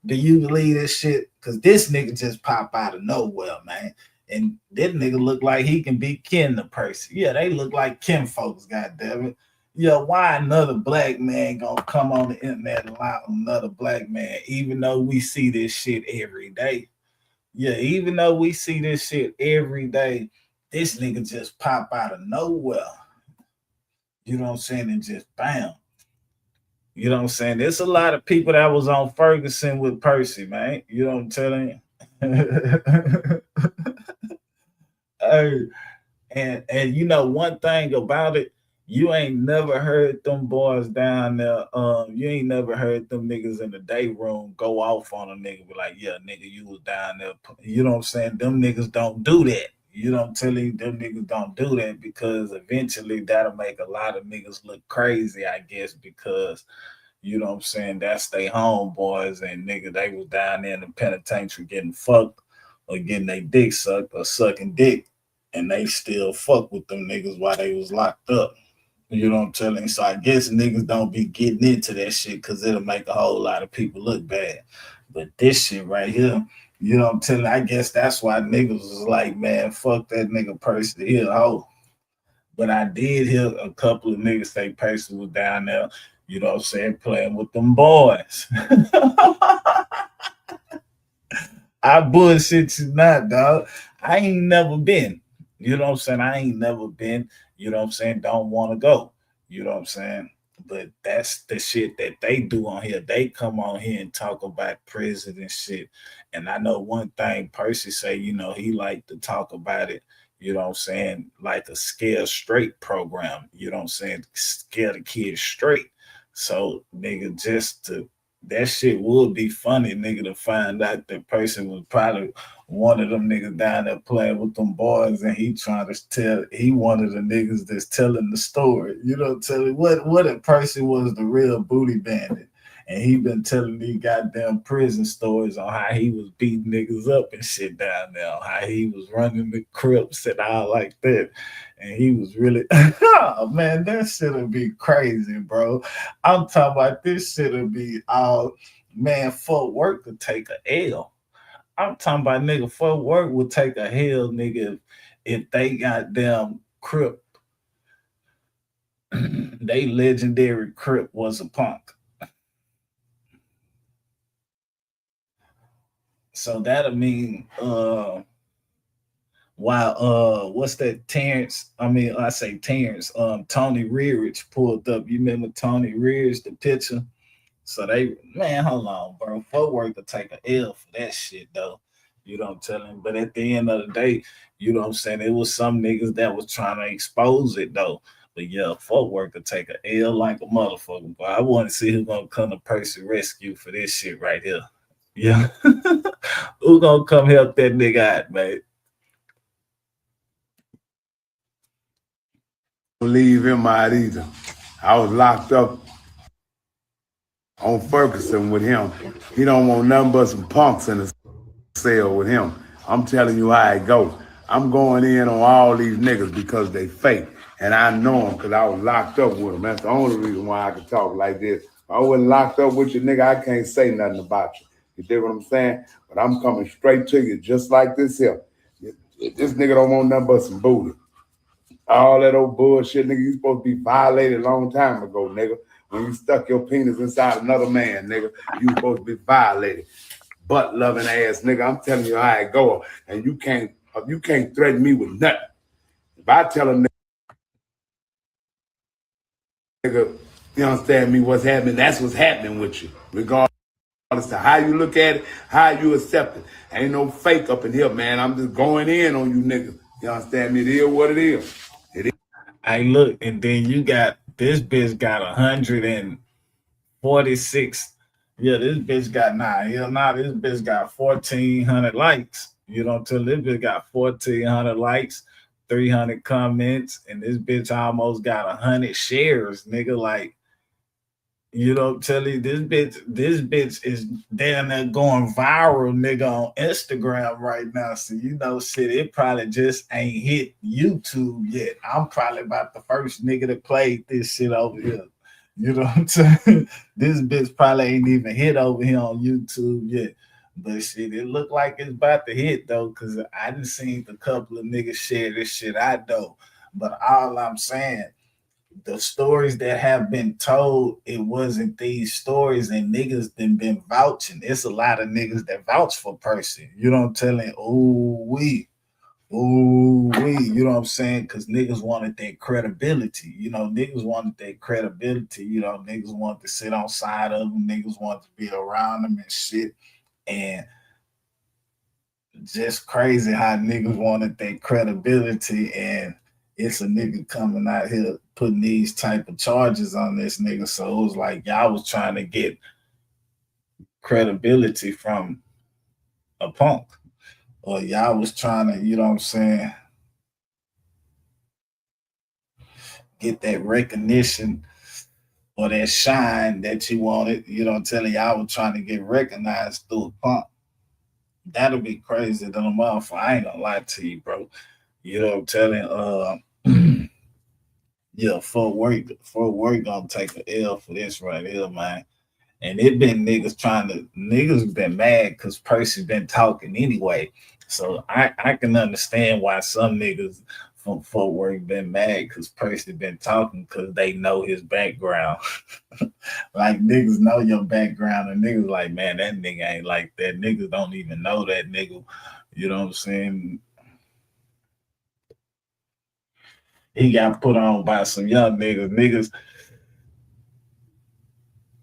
Do you believe this shit? Cause this nigga just pop out of nowhere, man. And that nigga look like he can be kin to Percy. Yeah, they look like kin folks, goddammit. Yeah, why another black man gonna come on the internet and lie on another black man, even though we see this shit every day? Yeah, even though we see this shit every day, this nigga just pop out of nowhere. You know what I'm saying? And just bam. You know what I'm saying? There's a lot of people that was on Ferguson with Percy, man. You know what I'm telling you? Hey, and you know one thing about it, you ain't never heard them boys down there. You ain't never heard them niggas in the day room go off on a nigga, be like, yeah, nigga, you was down there. You know what I'm saying? Them niggas don't do that. You know what I'm telling you? Them niggas don't do that because eventually that'll make a lot of niggas look crazy, I guess, because you know what I'm saying, that's they homeboys and nigga, they was down there in the penitentiary getting fucked or getting their dick sucked or sucking dick, and they still fuck with them niggas while they was locked up. You know what I'm telling you? So I guess niggas don't be getting into that shit because it'll make a whole lot of people look bad. But this shit right here, you know what I'm telling you? I guess that's why niggas was like, man, fuck that nigga Percy, he a hoe. But I did hear a couple of niggas say Percy was down there, you know what I'm saying, playing with them boys. I bullshit you not, dog. I ain't never been. You know what I'm saying? I ain't never been. You know what I'm saying? Don't want to go. You know what I'm saying? But that's the shit that they do on here. They come on here and talk about prison and shit. And I know one thing Percy say, you know, he like to talk about it, you know what I'm saying, like a scare straight program. You know what I'm saying? Scare the kids straight. So, nigga, just to that shit would be funny, nigga, to find out that person was probably one of them niggas down there playing with them boys, and he trying to tell he one of the niggas that's telling the story. You know, telling what if person was the real booty bandit, and he been telling these goddamn prison stories on how he was beating niggas up and shit down there, how he was running the Crips and all like that. And he was really, oh man, that shit'll be crazy, bro. I'm talking about this shit'll be all, man, Fort Worth could take a L. I'm talking about nigga, Fort Worth would take a hell, nigga, if they got them Crip, they legendary Crip was a punk. So that'll mean while what's that Terrence? I say Terrence, Tony Rearage pulled up. You remember Tony Rearage, the pitcher? So they, man, hold on, bro. Footwork to take a L for that shit though. You know what I'm telling? But at the end of the day, you know what I'm saying? It was some niggas that was trying to expose it though. But yeah, footwork to take a L like a motherfucker. But I want to see who's gonna come to Percy rescue for this shit right here. Yeah. Who gonna come help that nigga out, man? Leave him out either. I was locked up on Ferguson with him. He don't want nothing but some punks in the cell with him. I'm telling you how it go. I'm going in on all these niggas because they fake. And I know them because I was locked up with them. That's the only reason why I can talk like this. If I wasn't locked up with you, nigga, I can't say nothing about you. You dig what I'm saying? But I'm coming straight to you just like this here. This nigga don't want nothing but some booty. All that old bullshit, nigga, you supposed to be violated a long time ago, nigga. When you stuck your penis inside another man, nigga, you supposed to be violated. Butt loving ass, nigga. I'm telling you how it go. And you can't threaten me with nothing. If I tell a nigga, you understand me, what's happening, that's what's happening with you. Regardless of how you look at it, how you accept it. Ain't no fake up in here, man. I'm just going in on you niggas. You understand me? It is what it is. Hey, look, and then you got this bitch got 146. Yeah, this bitch got this bitch got 1,400 likes. You know, till this bitch got 1,400 likes, 300 comments, and this bitch almost got 100 shares, nigga. Like, you know, tell you this bitch is damn near going viral, nigga, on Instagram right now. So you know, shit, it probably just ain't hit YouTube yet. I'm probably about the first nigga that played this shit over here. You know what I'm saying? This bitch probably ain't even hit over here on YouTube yet. But shit, it look like it's about to hit though, because I done seen a couple of niggas share this shit out though. But all I'm saying, the stories that have been told, it wasn't these stories, and niggas been vouching. It's a lot of niggas that vouch for Percy. You know what I'm telling? You know what I'm saying? Because niggas wanted that credibility. You know, niggas wanted that credibility. You know, niggas wanted to sit on side of them. Niggas wanted to be around them and shit. And just crazy how niggas wanted that credibility, and it's a nigga coming out here putting these type of charges on this nigga. So it was like y'all was trying to get credibility from a punk, or y'all was trying to, you know what I'm saying, get that recognition or that shine that you wanted. You know what I'm telling y'all was trying to get recognized through a punk. That'll be crazy than a motherfucker. I ain't gonna lie to you, bro. You know what I'm telling? Yeah, Fort Worth gonna take an L for this right here, man. And it been niggas been mad because Percy been talking anyway. So I can understand why some niggas from Fort Worth been mad because Percy been talking, because they know his background. Like, niggas know your background, and niggas like, man, that nigga ain't like that. Niggas don't even know that nigga. You know what I'm saying? He got put on by some young niggas. Niggas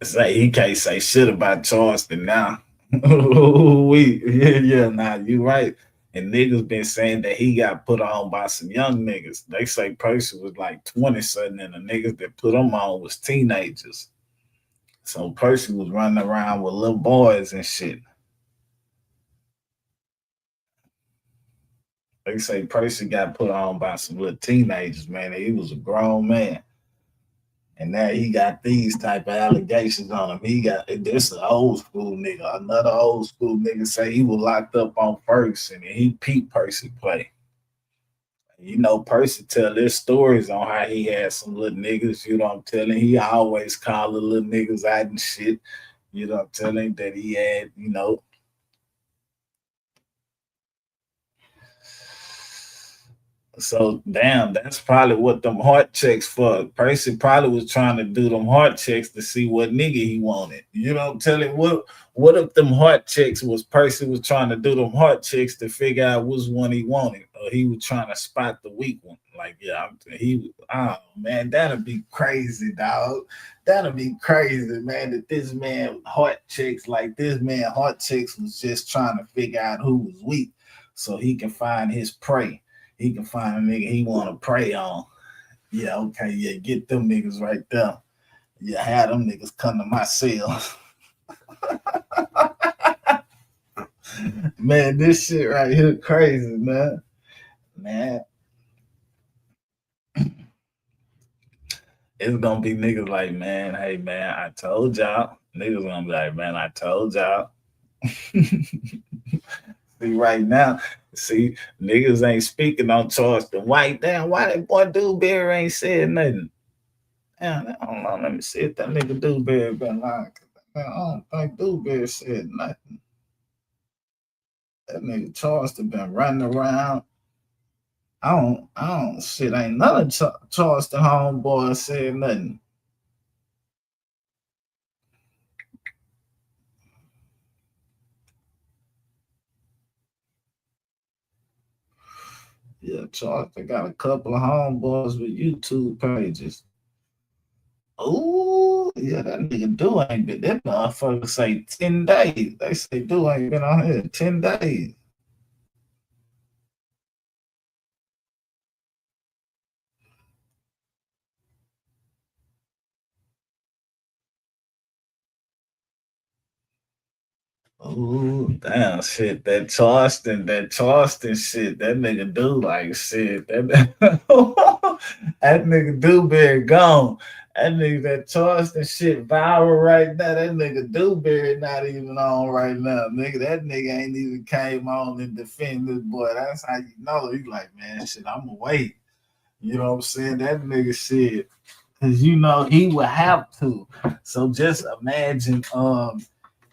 say he can't say shit about Charleston now. Nah, you right. And niggas been saying that he got put on by some young niggas. They say Percy was like 20 something, and the niggas that put him on was teenagers. So Percy was running around with little boys and shit. They say Percy got put on by some little teenagers, man. He was a grown man. And now he got these type of allegations on him. He got this an old school nigga. Another old school nigga say he was locked up on Ferguson, and he peeped Percy play. You know, Percy tell his stories on how he had some little niggas. You know what I'm telling? He always called the little niggas out and shit. You know what I'm telling? That he had, you know. So damn, that's probably what them heart checks for. Percy probably was trying to do them heart checks to see what nigga he wanted. You know what I'm telling? What if them heart checks was Percy was trying to do them heart checks to figure out which one he wanted? he was trying to spot the weak one. Like, yeah, oh man, that'd be crazy, dog. That'd be crazy, man. That this man heart checks was just trying to figure out who was weak, so he can find his prey. He can find a nigga he want to prey on. Yeah, okay, yeah, get them niggas right there. Yeah, have them niggas come to my cell. Man, this shit right here crazy, man. Man, it's gonna be niggas like, man, hey man, I told y'all. Niggas gonna be like, man, I told y'all. See, right now, niggas ain't speaking on Charleston White. Damn, why that boy Dewberry ain't said nothing? Damn, hold on, let me see if that nigga Dewberry been lying. Man, I don't think Dewberry said nothing. That nigga Charleston been running around. Ain't none of Charleston homeboys said nothing. Yeah, Charleston got a couple of homeboys with YouTube pages. Oh, yeah, that nigga Do ain't been. That motherfucker say 10 days. They say Do ain't been on here 10 days. Oh, damn, shit. That Charleston shit. That nigga Do like shit. That nigga Dewberry gone. That Charleston shit viral right now. That nigga Dewberry not even on right now. That nigga ain't even came on and defend this boy. That's how you know. He like, man, shit, I'ma wait. You know what I'm saying? That nigga shit. Cause you know he would have to. So just imagine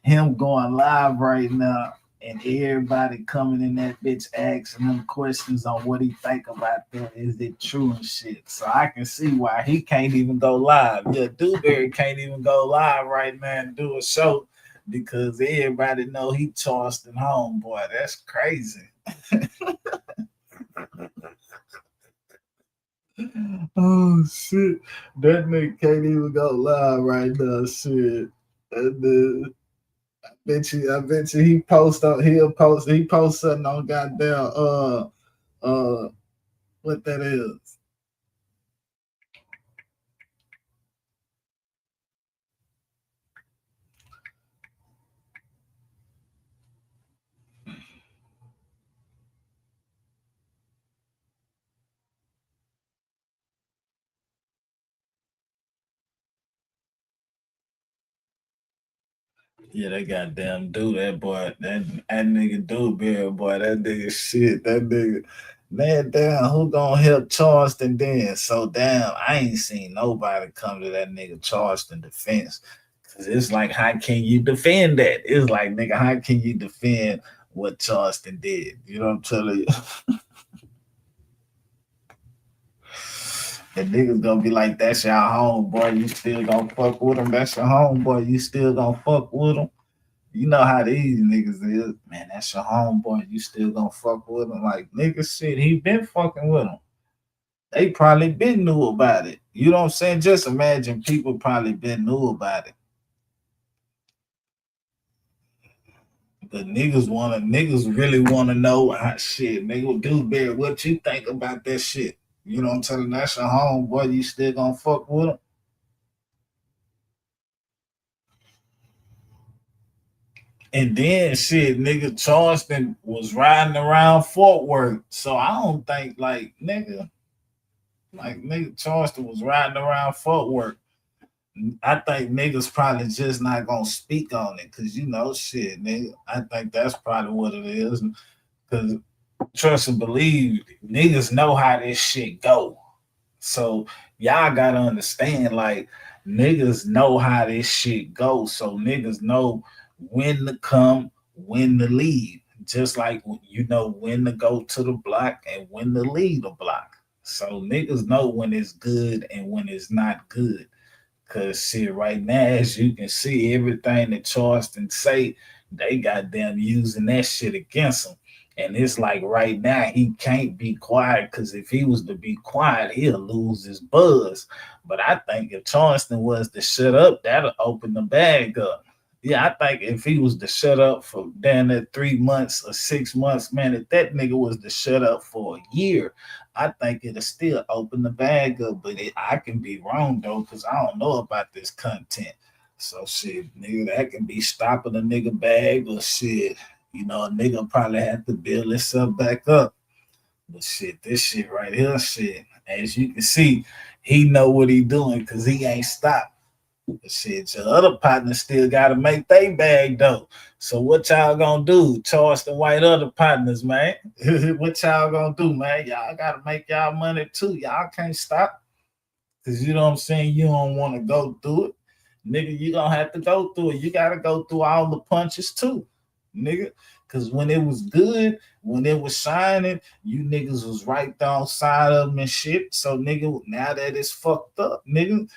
him going live right now and everybody coming in that bitch asking him questions on what he think about that. Is it true and shit? So I can see why he can't even go live. Yeah, Dewberry can't even go live right now and do a show because everybody know he Charleston homeboy. That's crazy. Oh shit. That nigga can't even go live right now. Shit. And I bet you he post something on goddamn what that is. Yeah, they goddamn do that boy. That nigga Dewberry, boy. That nigga shit. That nigga. Man, damn, who gonna help Charleston then? So damn, I ain't seen nobody come to that nigga Charleston defense. Cause it's like, how can you defend that? It's like, nigga, how can you defend what Charleston did? You know what I'm telling you? And niggas gonna be like, that's your homeboy. You still gonna fuck with him. That's your homeboy. You still gonna fuck with him. You know how these niggas is, man. That's your homeboy. You still gonna fuck with him? Like, nigga, shit, he been fucking with him. They probably been knew about it. You know what I'm saying? Just imagine people probably been knew about it. But niggas really wanna know how shit. Nigga, Dewberry, what you think about that shit? You know what I'm telling? That's your homeboy. You still gonna fuck with him? And then shit, nigga, Charleston was riding around Fort Worth. So I don't think nigga, Charleston was riding around Fort Worth. I think niggas probably just not gonna speak on it because you know shit, nigga. I think that's probably what it is. Cause trust and believe, niggas know how this shit go. So y'all gotta understand, like niggas know how this shit goes. So niggas know when to come, when to leave. Just like you know when to go to the block and when to leave the block. So niggas know when it's good and when it's not good. Cause shit, right now, as you can see, everything that Charleston say, they goddamn using that shit against them. And it's like right now he can't be quiet because if he was to be quiet, he'll lose his buzz. But I think if Charleston was to shut up, that'll open the bag up. Yeah, I think if he was to shut up for down there 3 months or 6 months, man, if that nigga was to shut up for a year, I think it'll still open the bag up. But I can be wrong though, because I don't know about this content. So shit, nigga, that can be stopping a nigga bag or shit. You know, a nigga probably have to build himself back up. But shit, this shit right here, shit, as you can see, he know what he doing because he ain't stopped. But shit, your other partners still got to make they bag though. So what y'all gonna do? Charge the white other partners, man. What y'all gonna do, man? Y'all got to make y'all money too. Y'all can't stop. Because you know what I'm saying? You don't want to go through it. Nigga, you gonna have to go through it. You got to go through all the punches too, nigga. Because when it was good, when it was shining, you niggas was right down side of them and shit. So, nigga, now that it's fucked up, nigga,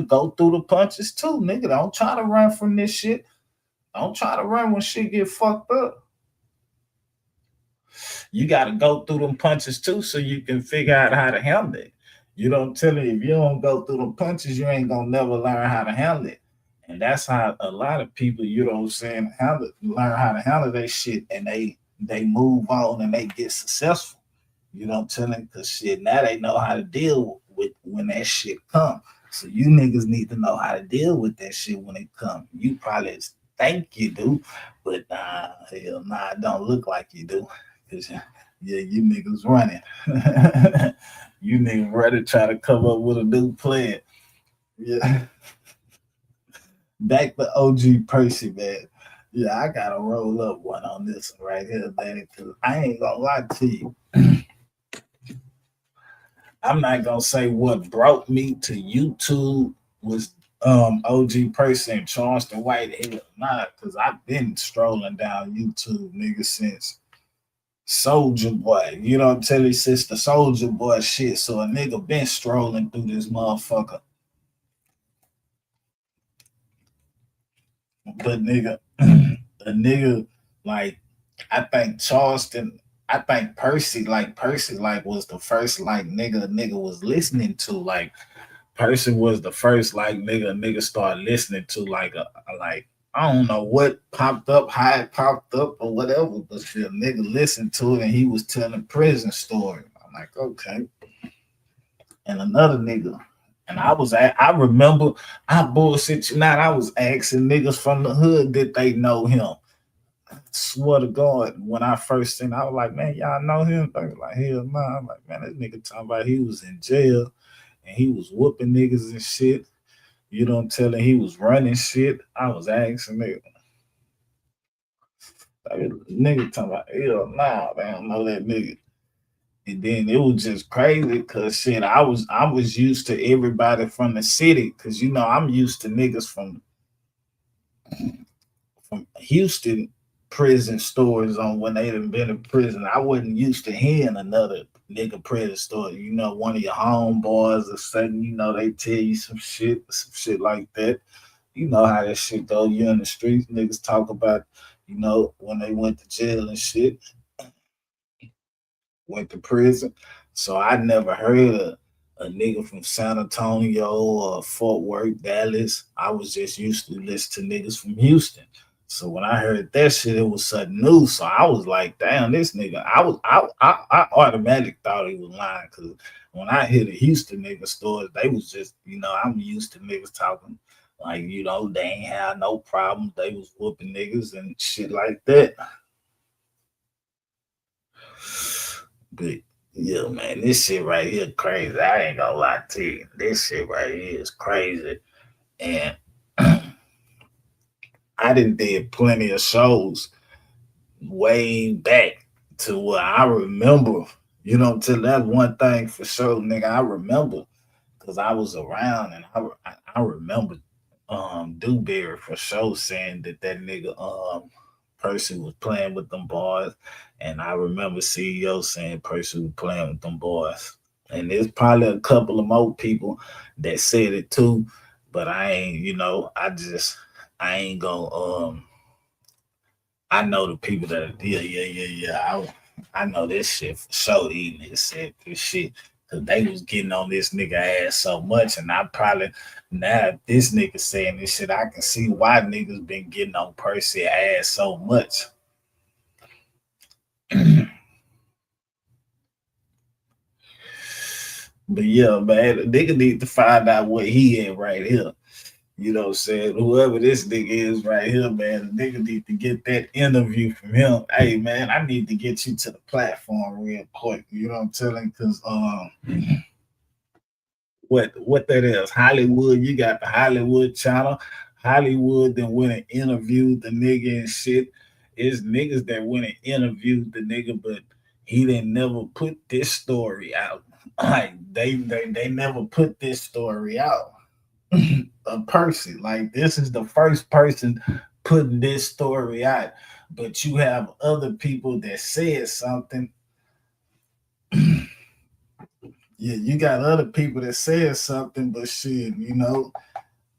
go through the punches too, nigga. Don't try to run from this shit. Don't try to run when shit get fucked up. You got to go through them punches too so you can figure out how to handle it. You don't tell me if you don't go through them punches, you ain't going to never learn how to handle it. And that's how a lot of people, you know what I'm saying, learn how to handle that shit and they move on and they get successful. You know what I'm telling? Because shit, now they know how to deal with when that shit come. So you niggas need to know how to deal with that shit when it come. You probably think you do, but hell nah, it don't look like you do. Because yeah, you niggas running. You niggas ready to try to come up with a new plan. Yeah. Back to OG Percy, man. Yeah, I gotta roll up one on this one right here, man. Cause I ain't gonna lie to you. I'm not gonna say what brought me to YouTube was OG Percy and Charleston Whitehead. Nah, cause I've been strolling down YouTube, nigga, since Soldier Boy. You know what I'm telling you, since the Soldier Boy shit. So a nigga been strolling through this motherfucker. But nigga, a nigga like I think Percy was the first like nigga was listening to. Like Percy was the first like nigga started listening to like I don't know what popped up, how it popped up or whatever, but shit, nigga listened to it and he was telling prison story. I'm like, okay. And another nigga. And I remember, I bullshit you not, I was asking niggas from the hood did they know him. I swear to God, when I first seen, I was like, man, y'all know him? They were like, hell no. I'm like, man, this nigga talking about he was in jail and he was whooping niggas and shit. You don't tell him he was running shit. I was asking nigga. Nigga talking about, hell nah, they don't know that nigga. And then it was just crazy because shit, I was used to everybody from the city because you know I'm used to niggas from Houston prison stories on when they done been in prison. I wasn't used to hearing another nigga prison story. You know, one of your homeboys or something, you know, they tell you some shit like that. You know how that shit go. You in the streets, niggas talk about, you know, when they went to jail and shit. Went to prison. So I never heard a nigga from San Antonio or Fort Worth, Dallas. I was just used to listen to niggas from Houston. So when I heard that shit, it was something new. So I was like, damn, this nigga. I automatically thought he was lying because when I hear the Houston nigga stories, they was just, you know, I'm used to niggas talking like, you know, they ain't had no problems. They was whooping niggas and shit like that. But yeah, man, this shit right here crazy. I ain't gonna lie to you. This shit right here is crazy. And I did plenty of shows way back to where I remember, you know, till that's one thing for sure, nigga. I remember because I was around and I remember Dewberry for sure saying that nigga Percy was playing with them boys. And I remember CEO saying Percy was playing with them boys. And there's probably a couple of more people that said it too, but I ain't, you know, I ain't gonna I know the people that yeah. I know this shit for sure. Eating this said this shit because they was getting on this nigga ass so much, and I probably now if this nigga saying this shit, I can see why niggas been getting on Percy ass so much. But yeah, man, the nigga need to find out what he at right here. You know what I'm saying? Whoever this nigga is right here, man, the nigga need to get that interview from him. Hey, man, I need to get you to the platform real quick. You know what I'm telling? Because what that is, Hollywood, you got the Hollywood channel. Hollywood then went and interviewed the nigga and shit. It's niggas that went and interviewed the nigga, but he didn't never put this story out. Like they never put this story out. A person like this is the first person putting this story out, but you have other people that said something. Yeah, you got other people that said something, but shit, you know,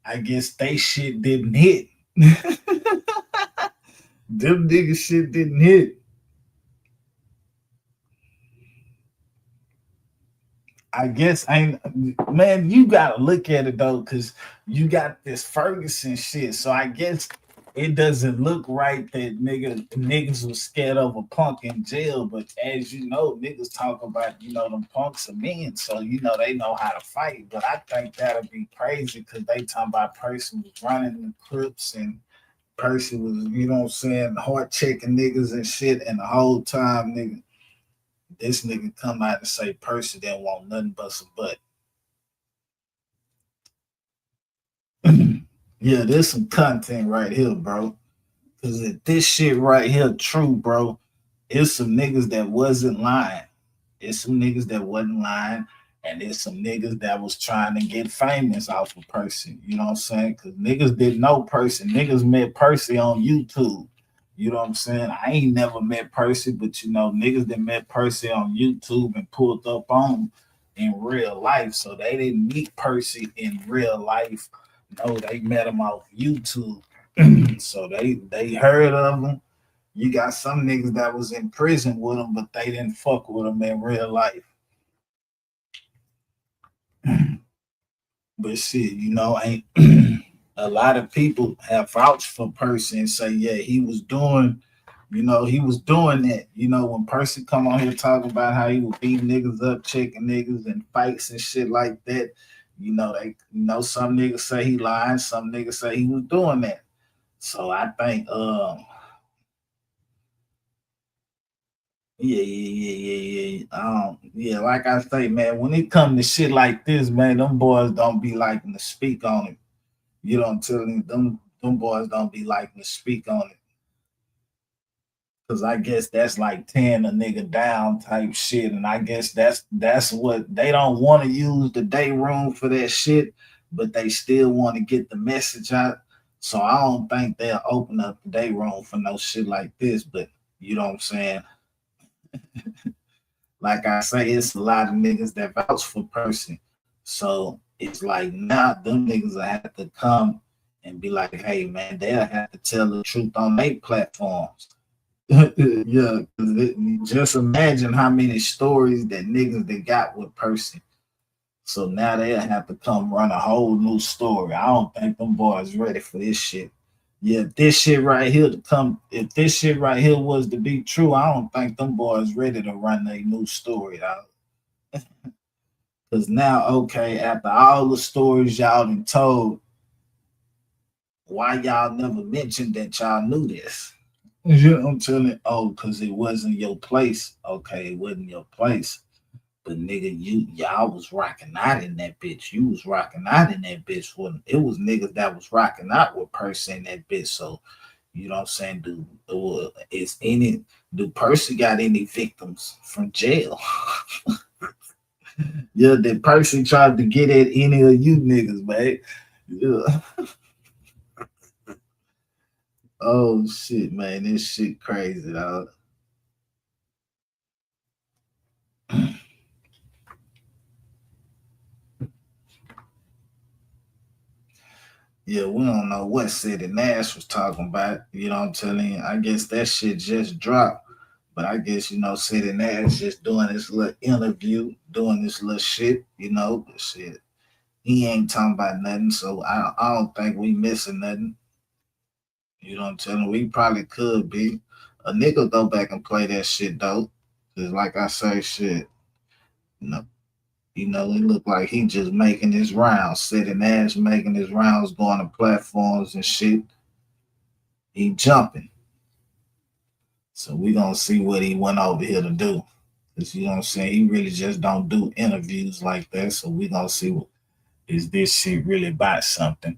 I guess they shit didn't hit. Them niggas shit didn't hit. I guess ain't man, you gotta look at it though, cause you got this Ferguson shit. So I guess it doesn't look right that niggas was scared of a punk in jail, but as you know, niggas talk about, you know, them punks are men, so you know they know how to fight. But I think that'll be crazy because they talking about person was running the Crips and person was, you know what I'm saying, heart checking niggas and shit, and the whole time, nigga, this nigga come out and say Percy didn't want nothing but some butt. Yeah, there's some content right here, bro. Cause if this shit right here true, bro, it's some niggas that wasn't lying. It's some niggas that wasn't lying, and it's some niggas that was trying to get famous off of Percy. You know what I'm saying? Cause niggas didn't know Percy. Niggas met Percy on YouTube. You know what I'm saying? I ain't never met Percy, but you know, niggas that met Percy on YouTube and pulled up on him in real life. So they didn't meet Percy in real life. No, they met him off YouTube. So they heard of him. You got some niggas that was in prison with him, but they didn't fuck with him in real life. But shit, you know, ain't a lot of people have vouched for Percy and say, yeah, he was doing, you know, he was doing that. You know, when Percy come on here talking about how he was beating niggas up, checking niggas and fights and shit like that, you know, some niggas say he lying, some niggas say he was doing that. So I think yeah, like I say, man, when it comes to shit like this, man, them boys don't be liking to speak on it. You know what I'm telling you? Them boys don't be liking to speak on it. Cause I guess that's like tearing a nigga down type shit. And I guess that's what they don't want to use the day room for that shit, but they still want to get the message out. So I don't think they'll open up the day room for no shit like this. But you know what I'm saying? Like I say, it's a lot of niggas that vouch for Percy. So it's like now them niggas will have to come and be like, hey man, they'll have to tell the truth on their platforms. Yeah, just imagine how many stories that niggas they got with Percy. So now they'll have to come run a whole new story. I don't think them boys ready for this shit. Yeah, if this shit right here was to be true, I don't think them boys ready to run a new story out. Cause now, okay, after all the stories y'all done told, why y'all never mentioned that y'all knew this? You know what I'm telling you? Oh, because it wasn't your place. Okay, it wasn't your place. But nigga, y'all was rocking out in that bitch. You was rocking out in that bitch. It was niggas that was rocking out with Percy in that bitch. So, you know what I'm saying? Do Percy got any victims from jail? Yeah, did Percy tried to get at any of you niggas, man? Yeah. Oh shit, man, this shit crazy, dog. Yeah, we don't know what city Nash was talking about. You know what I'm telling you? I guess that shit just dropped. But I guess, sitting there is just doing this little interview, doing this little shit, but shit. He ain't talking about nothing, so I don't think we missing nothing. You know what I'm telling you? We probably could be. A nigga go back and play that shit though. Cause like I say, shit, you know, it look like he just making his rounds, sitting there, making his rounds, going to platforms and shit. He jumping. So we gonna see what he went over here to do. Cause you know what I'm saying? He really just don't do interviews like that. So we gonna see is this shit really about something.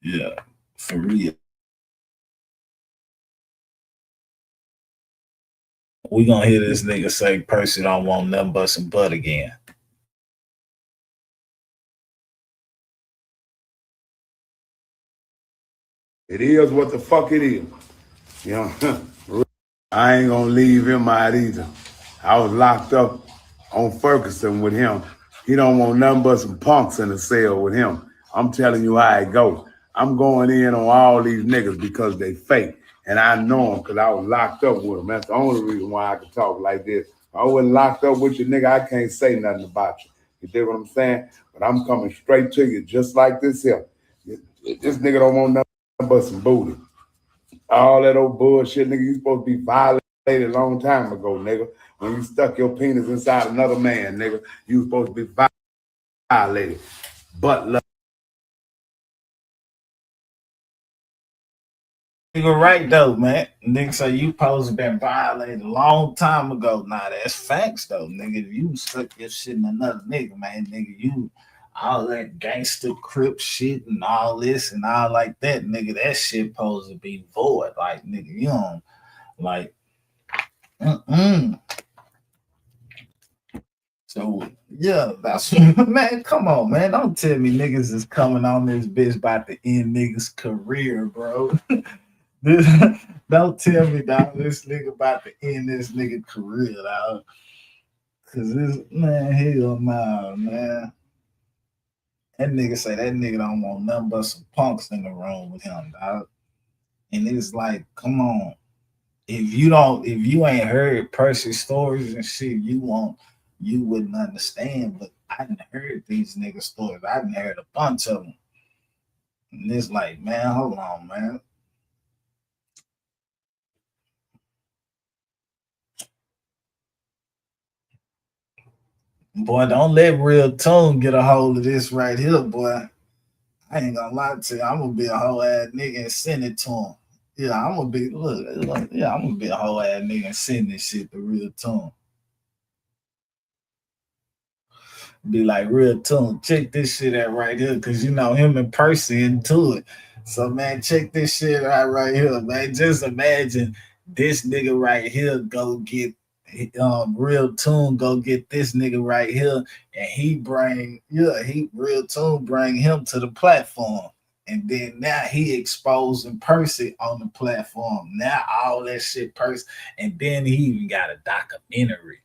Yeah, for real. We gonna hear this nigga say Percy don't want nothing but some butt again. It is what the fuck it is. You know, I ain't gonna leave him out either. I was locked up on Ferguson with him. He don't want nothing but some punks in the cell with him. I'm telling you how it go. I'm going in on all these niggas because they fake. And I know them because I was locked up with them. That's the only reason why I can talk like this. If I wasn't locked up with you, nigga, I can't say nothing about you. You dig what I'm saying? But I'm coming straight to you just like this here. This nigga don't want nothing but some booty. All that old bullshit, nigga, you supposed to be violated a long time ago, nigga. When you stuck your penis inside another man, nigga, you supposed to be violated. But love. Nigga right though, man. Nigga say you supposed to been violated a long time ago. Nah, that's facts though, nigga. If you stuck your shit in another nigga, man, nigga, you all that gangster crip shit and all this and all like that, nigga, that shit supposed to be void. Like, nigga, you don't like So yeah, that's man. Come on, man. Don't tell me niggas is coming on this bitch about to end niggas' career, bro. Don't tell me, dog, this nigga about to end this nigga career, dog. Cause this man, hell nah, man. That nigga say that nigga don't want nothing but some punks in the room with him, dog. And it's like, come on. If you ain't heard Percy stories and shit, you wouldn't understand. But I done heard these nigga stories. I done heard a bunch of them. And it's like, man, hold on, man. Boy, don't let Real Tone get a hold of this right here, boy. I ain't gonna lie to you. I'm gonna be a whole ass nigga and send it to him. Yeah, I'm gonna be I'm gonna be a whole ass nigga and send this shit to Real Tone. Be like, Real Tune, check this shit out right here, cause him and Percy into it. So man, check this shit out right here, man. Just imagine this nigga right here go get Real Tune go get this nigga right here, and he Real Tune bring him to the platform. And then now he exposing Percy on the platform. Now all that shit Percy, and then he even got a documentary.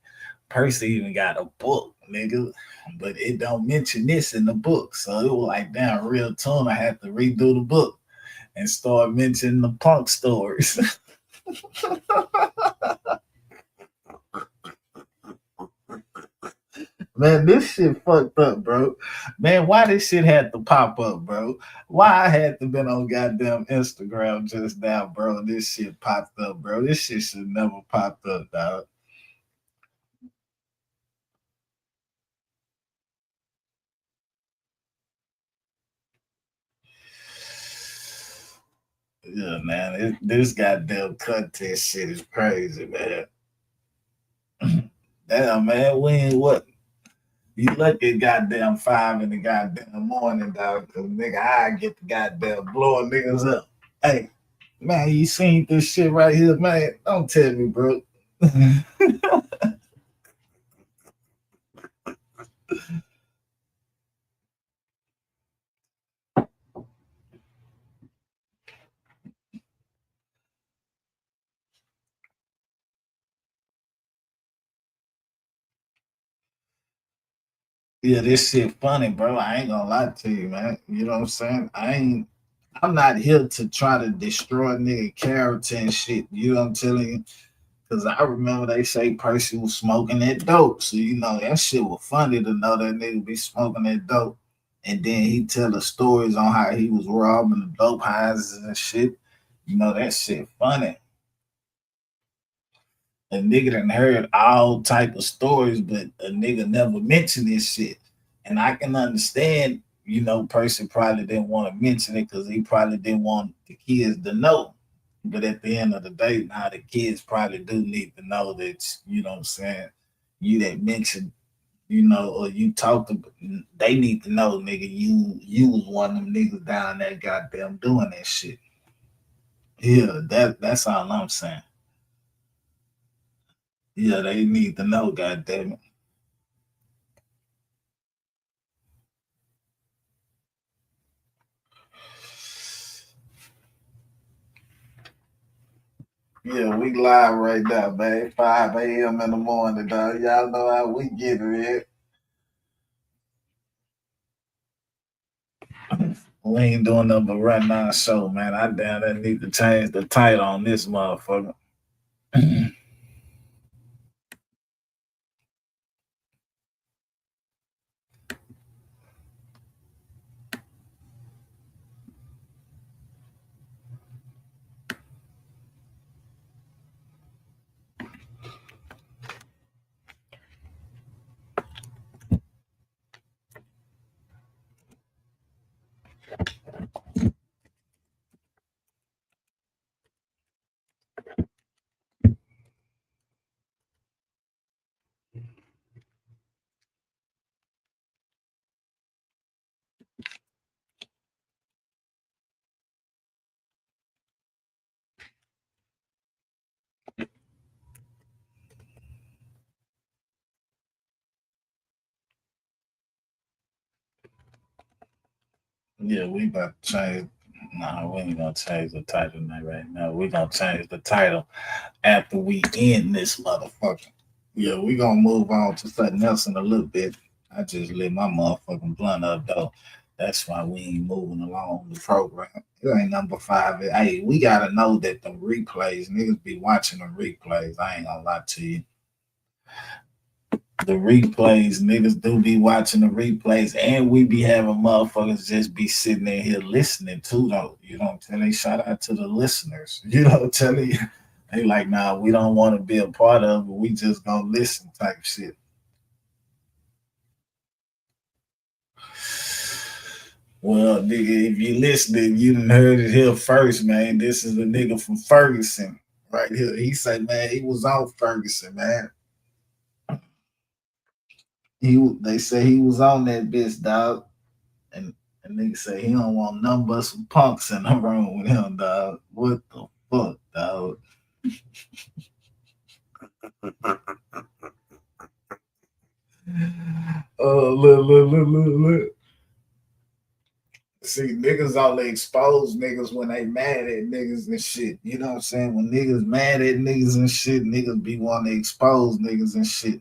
Percy even got a book, nigga, but it don't mention this in the book. So it was like, damn, Real Tune, I had to redo the book and start mentioning the punk stories. Man, this shit fucked up, bro. Man, why this shit had to pop up, bro? Why I had to been on goddamn Instagram just now, bro? This shit popped up, bro. This shit should never popped up, dog. Yeah, man, this goddamn contest shit is crazy, man. Damn, man, we ain't what? You lucky goddamn 5 in the goddamn morning, dog. Cause nigga, I get the goddamn blowing niggas up. Hey, man, you seen this shit right here, man? Don't tell me, bro. Yeah, this shit funny, bro. I ain't gonna lie to you, man. You know what I'm saying? I'm not here to try to destroy nigga character and shit. You know what I'm telling you? Cause I remember they say Percy was smoking that dope. So you know that shit was funny to know that nigga be smoking that dope. And then he tell us stories on how he was robbing the dope houses and shit. You know that shit funny. A nigga done heard all type of stories, but a nigga never mentioned this shit. And I can understand, you know, Percy probably didn't want to mention it because he probably didn't want the kids to know. But at the end of the day, now the kids probably do need to know that, you know what I'm saying, you that mentioned, you know, or you talked to, they need to know, nigga, you was one of them niggas down there goddamn doing that shit. Yeah, that's all I'm saying. Yeah, they need to know, goddamn it. Yeah, we live right now, man. 5 a.m. in the morning, dog. Y'all know how we get it. We ain't doing nothing but run our show, man. I damn that need to change the title on this motherfucker. Yeah, we about to change. Nah, we ain't gonna change the title right now. We gonna change the title after we end this motherfucker. Yeah, we gonna move on to something else in a little bit. I just lit my motherfucking blunt up though. That's why we ain't moving along the program. It ain't number 5. Hey, we gotta know that the replays, niggas be watching the replays. I ain't gonna lie to you. The replays, niggas do be watching the replays, and we be having motherfuckers just be sitting in here listening too, though. You know what I'm telling you? Shout out to the listeners. You know what I'm telling you? They like, nah, we don't want to be a part of it. We just gonna listen type shit. Well, nigga, if you listening, you done heard it here first, man. This is a nigga from Ferguson right here. He said, man, he was on Ferguson, man. They say he was on that bitch, dog. And nigga say he don't want nothing but some punks in the room with him, dog. What the fuck, dog? Oh, look. See, niggas only expose niggas when they mad at niggas and shit. You know what I'm saying? When niggas mad at niggas and shit, niggas be wanting to expose niggas and shit.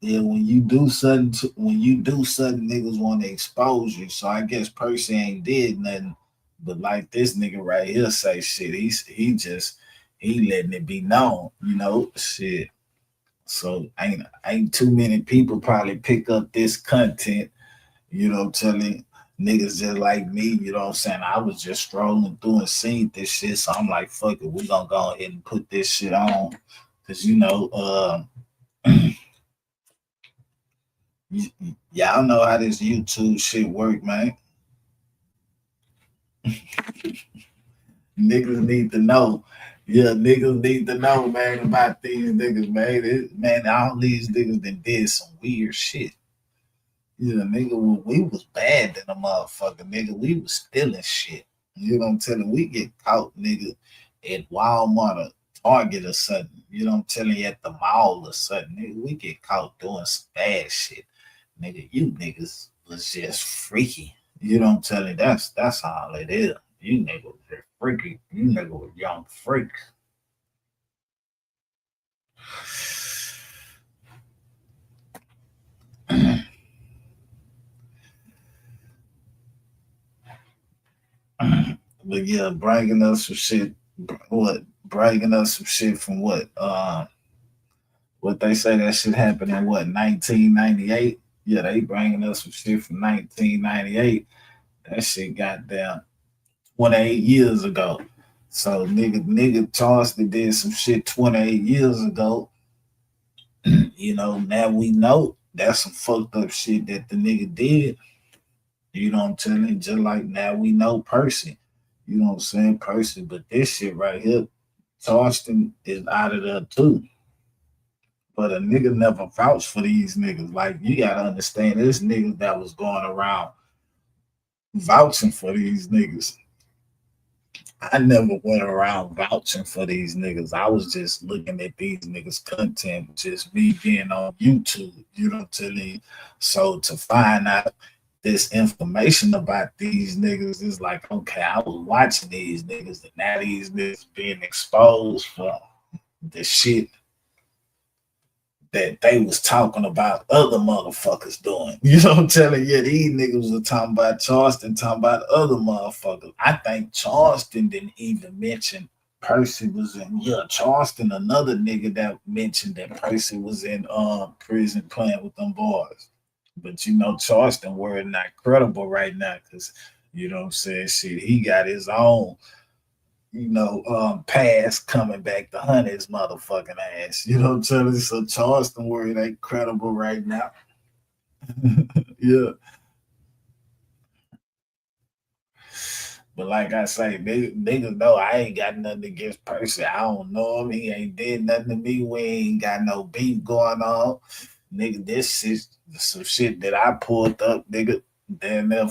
Yeah, when you do something, niggas want to expose you. So I guess Percy ain't did nothing, but like this nigga right here say shit. He letting it be known, you know, shit. So ain't too many people probably pick up this content. You know what I'm telling you? Niggas just like me, you know what I'm saying? I was just strolling through and seeing this shit. So I'm like, fuck it, we gonna go ahead and put this shit on. Cause you know, y'all know how this YouTube shit work, man. Niggas need to know. Yeah, niggas need to know, man, about these niggas, man. All these niggas that did some weird shit. Yeah, nigga, when we was bad than a motherfucker, nigga. We was stealing shit. You know what I'm telling you? We get caught, nigga, at Walmart or Target or something. You know what I'm telling you? At the mall or something, nigga. We get caught doing some bad shit. Nigga, you niggas was just freaky. You know what I'm telling you? That's all it is. You niggas were freaky. You niggas were young freaks. But yeah, bringing us some shit. What? bringing us some shit from what they say that shit happened in 1998. Yeah, they bringing us some shit from 1998. That shit goddamn 28 years ago. So nigga Charleston did some shit 28 years ago. You know, now we know that's some fucked up shit that the nigga did. You know what I'm telling you? Just like now we know Percy. You know what I'm saying? Percy, but this shit right here, Charleston is out of there too. But a nigga never vouched for these niggas. Like, you gotta understand, this niggas that was going around vouching for these niggas. I never went around vouching for these niggas. I was just looking at these niggas' content, just me being on YouTube, you know what I'm telling you? So to find out this information about these niggas is like, okay, I was watching these niggas, and now these niggas being exposed for the shit that they was talking about other motherfuckers doing. You know what I'm telling you? These niggas were talking about Charleston, talking about other motherfuckers. I think Charleston didn't even mention Percy was in, Charleston, another nigga that mentioned that Percy was in prison playing with them boys. But you know, Charleston word not credible right now, because you know what I'm saying, shit, he got his own past coming back to hunt his motherfucking ass. You know what I'm telling you? So Charleston word ain't credible right now. Yeah. But like I say, niggas know I ain't got nothing against Percy. I don't know him. He ain't did nothing to me. We ain't got no beef going on. Nigga, this is some shit that I pulled up, nigga. Damn near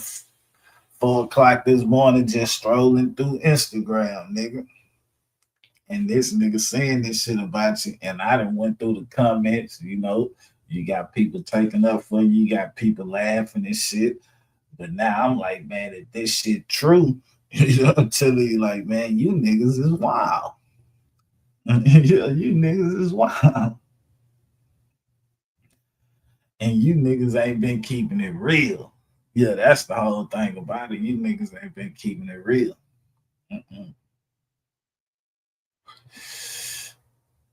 4 o'clock this morning, just strolling through Instagram, nigga. And this nigga saying this shit about you, and I done went through the comments, you know. You got people taking up for you, you got people laughing and shit. But now I'm like, man, if this shit true, you know what I'm telling you, like, man, you niggas is wild. Yeah, you niggas is wild. And you niggas ain't been keeping it real. Yeah, that's the whole thing about it. You niggas ain't been keeping it real. Mm-mm.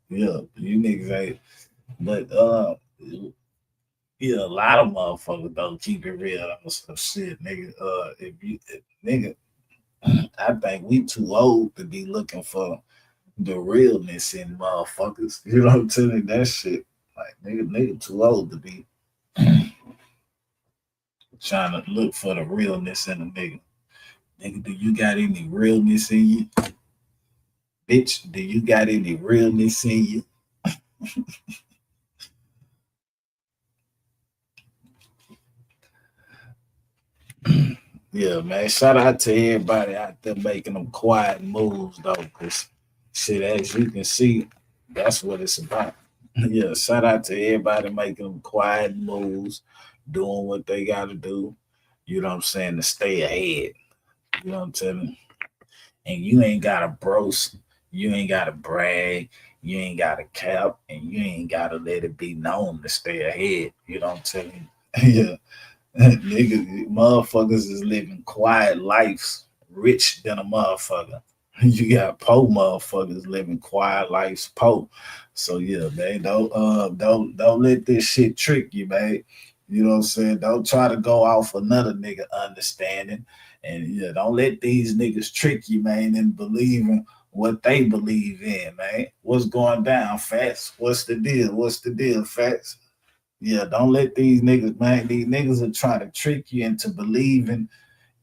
Yeah, you niggas ain't. But yeah, a lot of motherfuckers don't keep it real on some shit, nigga. Nigga, I think we too old to be looking for the realness in motherfuckers. You know what I'm telling you? That shit. Like, nigga too old to be trying to look for the realness in a nigga. Nigga, do you got any realness in you? Bitch, do you got any realness in you? Yeah, man. Shout out to everybody out there making them quiet moves, though, because shit, as you can see, that's what it's about. Yeah, shout out to everybody making them quiet moves, doing what they got to do. You know what I'm saying? To stay ahead. You know what I'm telling you? And you ain't got to boast. You ain't got to brag. You ain't got to cap. And you ain't got to let it be known to stay ahead. You know what I'm telling you? Yeah. Niggas, motherfuckers is living quiet lives, rich than a motherfucker. You got poor motherfuckers living quiet lives, poor. So yeah, man, don't let this shit trick you, man. You know what I'm saying? Don't try to go off another nigga understanding, and yeah, don't let these niggas trick you, man, and believing what they believe in, man. What's going down, Fats? What's the deal? What's the deal, Fats? Yeah, don't let these niggas, man. These niggas are trying to trick you into believing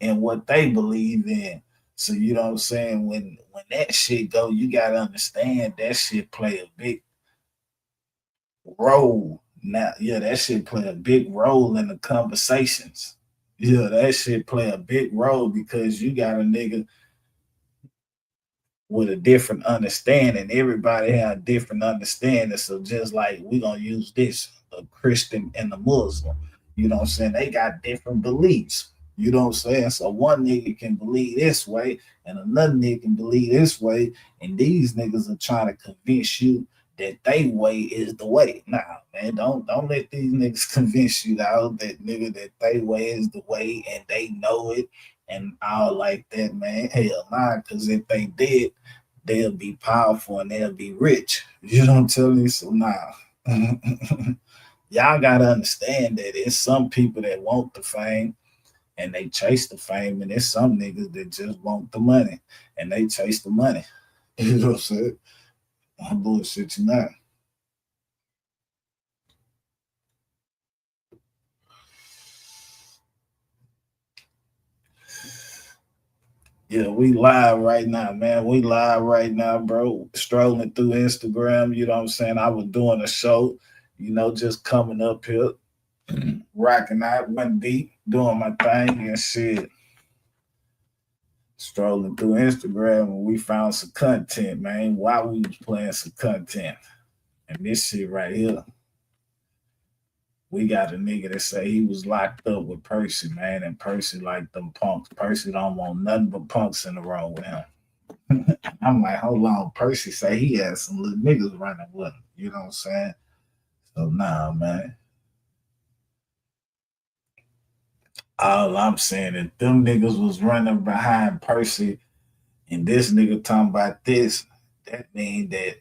in what they believe in. So you know what I'm saying? When that shit go, you gotta understand that shit play a big role. Now, yeah, that shit play a big role in the conversations. Yeah, that shit play a big role because you got a nigga with a different understanding. Everybody have a different understanding. So just like we gonna use this, a Christian and a Muslim, you know what I'm saying? They got different beliefs. You know what I'm saying? So one nigga can believe this way and another nigga can believe this way. And these niggas are trying to convince you that they way is the way. Nah, man, don't let these niggas convince you that nigga that they way is the way and they know it and all like that, man. Hell nah, because if they did, they'll be powerful and they'll be rich. You know what I'm telling you? So now, y'all gotta understand that it's some people that want the fame and they chase the fame, and there's some niggas that just want the money and they chase the money. You know what I'm saying? I'm bullshit you not. Yeah, we live right now, man. We live right now, bro. Strolling through Instagram, you know what I'm saying? I was doing a show, just coming up here, rocking out one deep, doing my thing and shit. Strolling through Instagram and we found some content, man. While we was playing some content. And this shit right here. We got a nigga that say he was locked up with Percy, man, and Percy like them punks. Percy don't want nothing but punks in the room with him. I'm like, hold on. Percy say he had some little niggas running with him. You know what I'm saying? So nah, man. All I'm saying is them niggas was running behind Percy, and this nigga talking about this. That mean that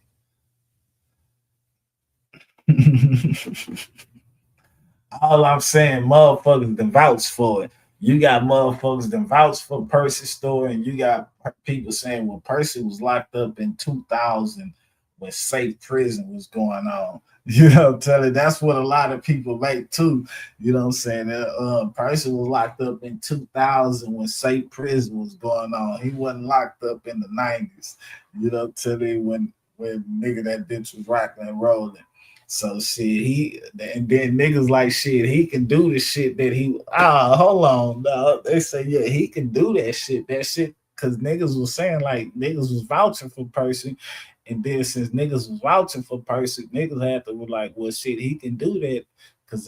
all I'm saying, motherfuckers can vouch for it. You got motherfuckers that vouch for Percy's story, and you got people saying, well, Percy was locked up in 2000 when safe prison was going on. You know what I'm telling you? That's what a lot of people make too. You know what I'm saying? Percy was locked up in 2000 when safe prison was going on. He wasn't locked up in the 90s. You know what I'm telling you? When nigga that bitch was rocking and rolling. So shit, and then niggas like shit, he can do the shit that hold on, dog. They say, yeah, he can do that shit, because niggas was saying like niggas was vouching for Percy. And then since niggas was vouching for Percy, niggas had to be like, well, shit, he can do that because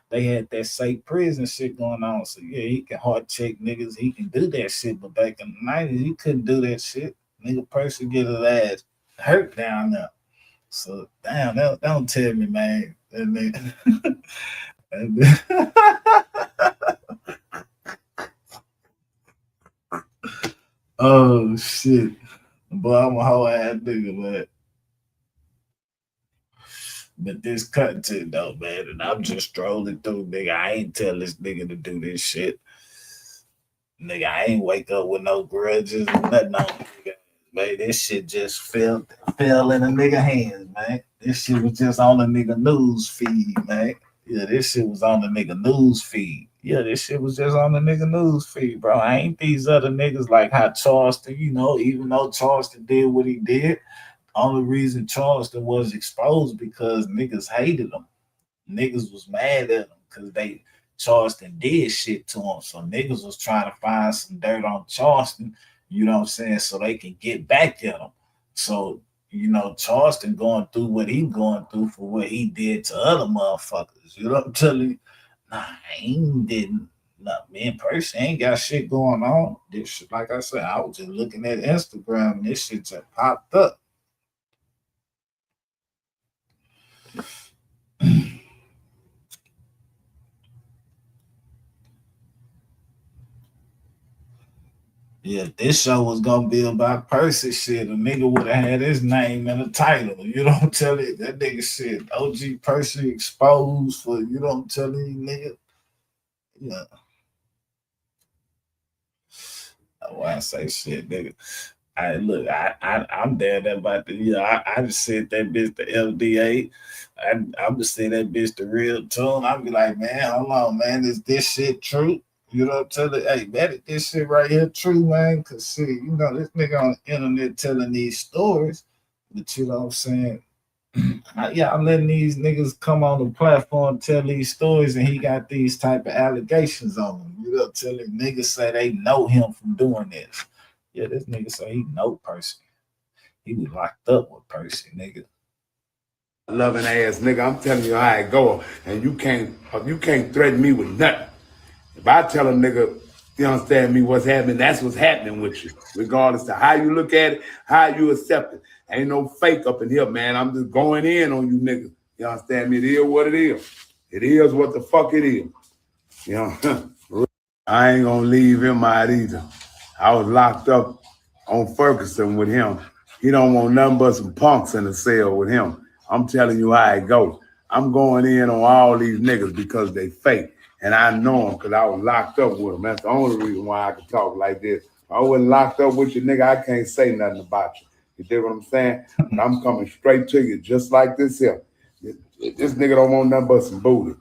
they had that safe prison shit going on. So yeah, he can hard check niggas, he can do that shit. But back in the 90s, he couldn't do that shit. Nigga Percy get his ass hurt down there. So damn, don't tell me, man. Oh shit. Boy, I'm a whole ass nigga, man. But this content though, man, and I'm just strolling through, nigga. I ain't tell this nigga to do this shit. Nigga, I ain't wake up with no grudges or nothing on nigga. Man, this shit just fell in a nigga hands, man. This shit was just on the nigga news feed, man. Yeah, this shit was on the nigga news feed. Yeah, this shit was just on the nigga news feed, bro. I ain't these other niggas like how Charleston, even though Charleston did what he did, only reason Charleston was exposed because niggas hated him. Niggas was mad at him because Charleston did shit to him. So niggas was trying to find some dirt on Charleston, you know what I'm saying, so they can get back at him. So, Charleston going through what he going through for what he did to other motherfuckers. You know what I'm telling you? Nah, didn't. Nah, me and Percy ain't got shit going on. This shit, like I said, I was just looking at Instagram and this shit just popped up. Yeah, if this show was gonna be about Percy shit, a nigga would have had his name in the title. You know what I'm telling you? That nigga shit, OG Percy exposed for, you know what I'm telling you, nigga? Yeah. Why I say shit, nigga. I'm dead about the I just said that bitch the LDA. I'm just saying that bitch the real tune. I'll be like, man, hold on, man, is this shit true? You know what I'm telling you? Hey, man, this shit right here true, man. Cause see, this nigga on the internet telling these stories, but you know what I'm saying? I'm letting these niggas come on the platform tell these stories, and he got these type of allegations on him. You know what I'm telling you? Niggas say they know him from doing this. Yeah, this nigga say he know Percy. He was locked up with Percy, nigga. Loving ass nigga, I'm telling you how it go, and you can't threaten me with nothing. If I tell a nigga, you understand me, what's happening, that's what's happening with you, regardless of how you look at it, how you accept it. Ain't no fake up in here, man. I'm just going in on you niggas. You understand me? It is what it is. It is what the fuck it is. You know, I ain't gonna leave him out either. I was locked up on Ferguson with him. He don't want nothing but some punks in the cell with him. I'm telling you how it go. I'm going in on all these niggas because they fake. And I know them because I was locked up with them. That's the only reason why I can talk like this. If I wasn't locked up with you, nigga, I can't say nothing about you. You dig what I'm saying? But I'm coming straight to you just like this here. This nigga don't want nothing but some booty.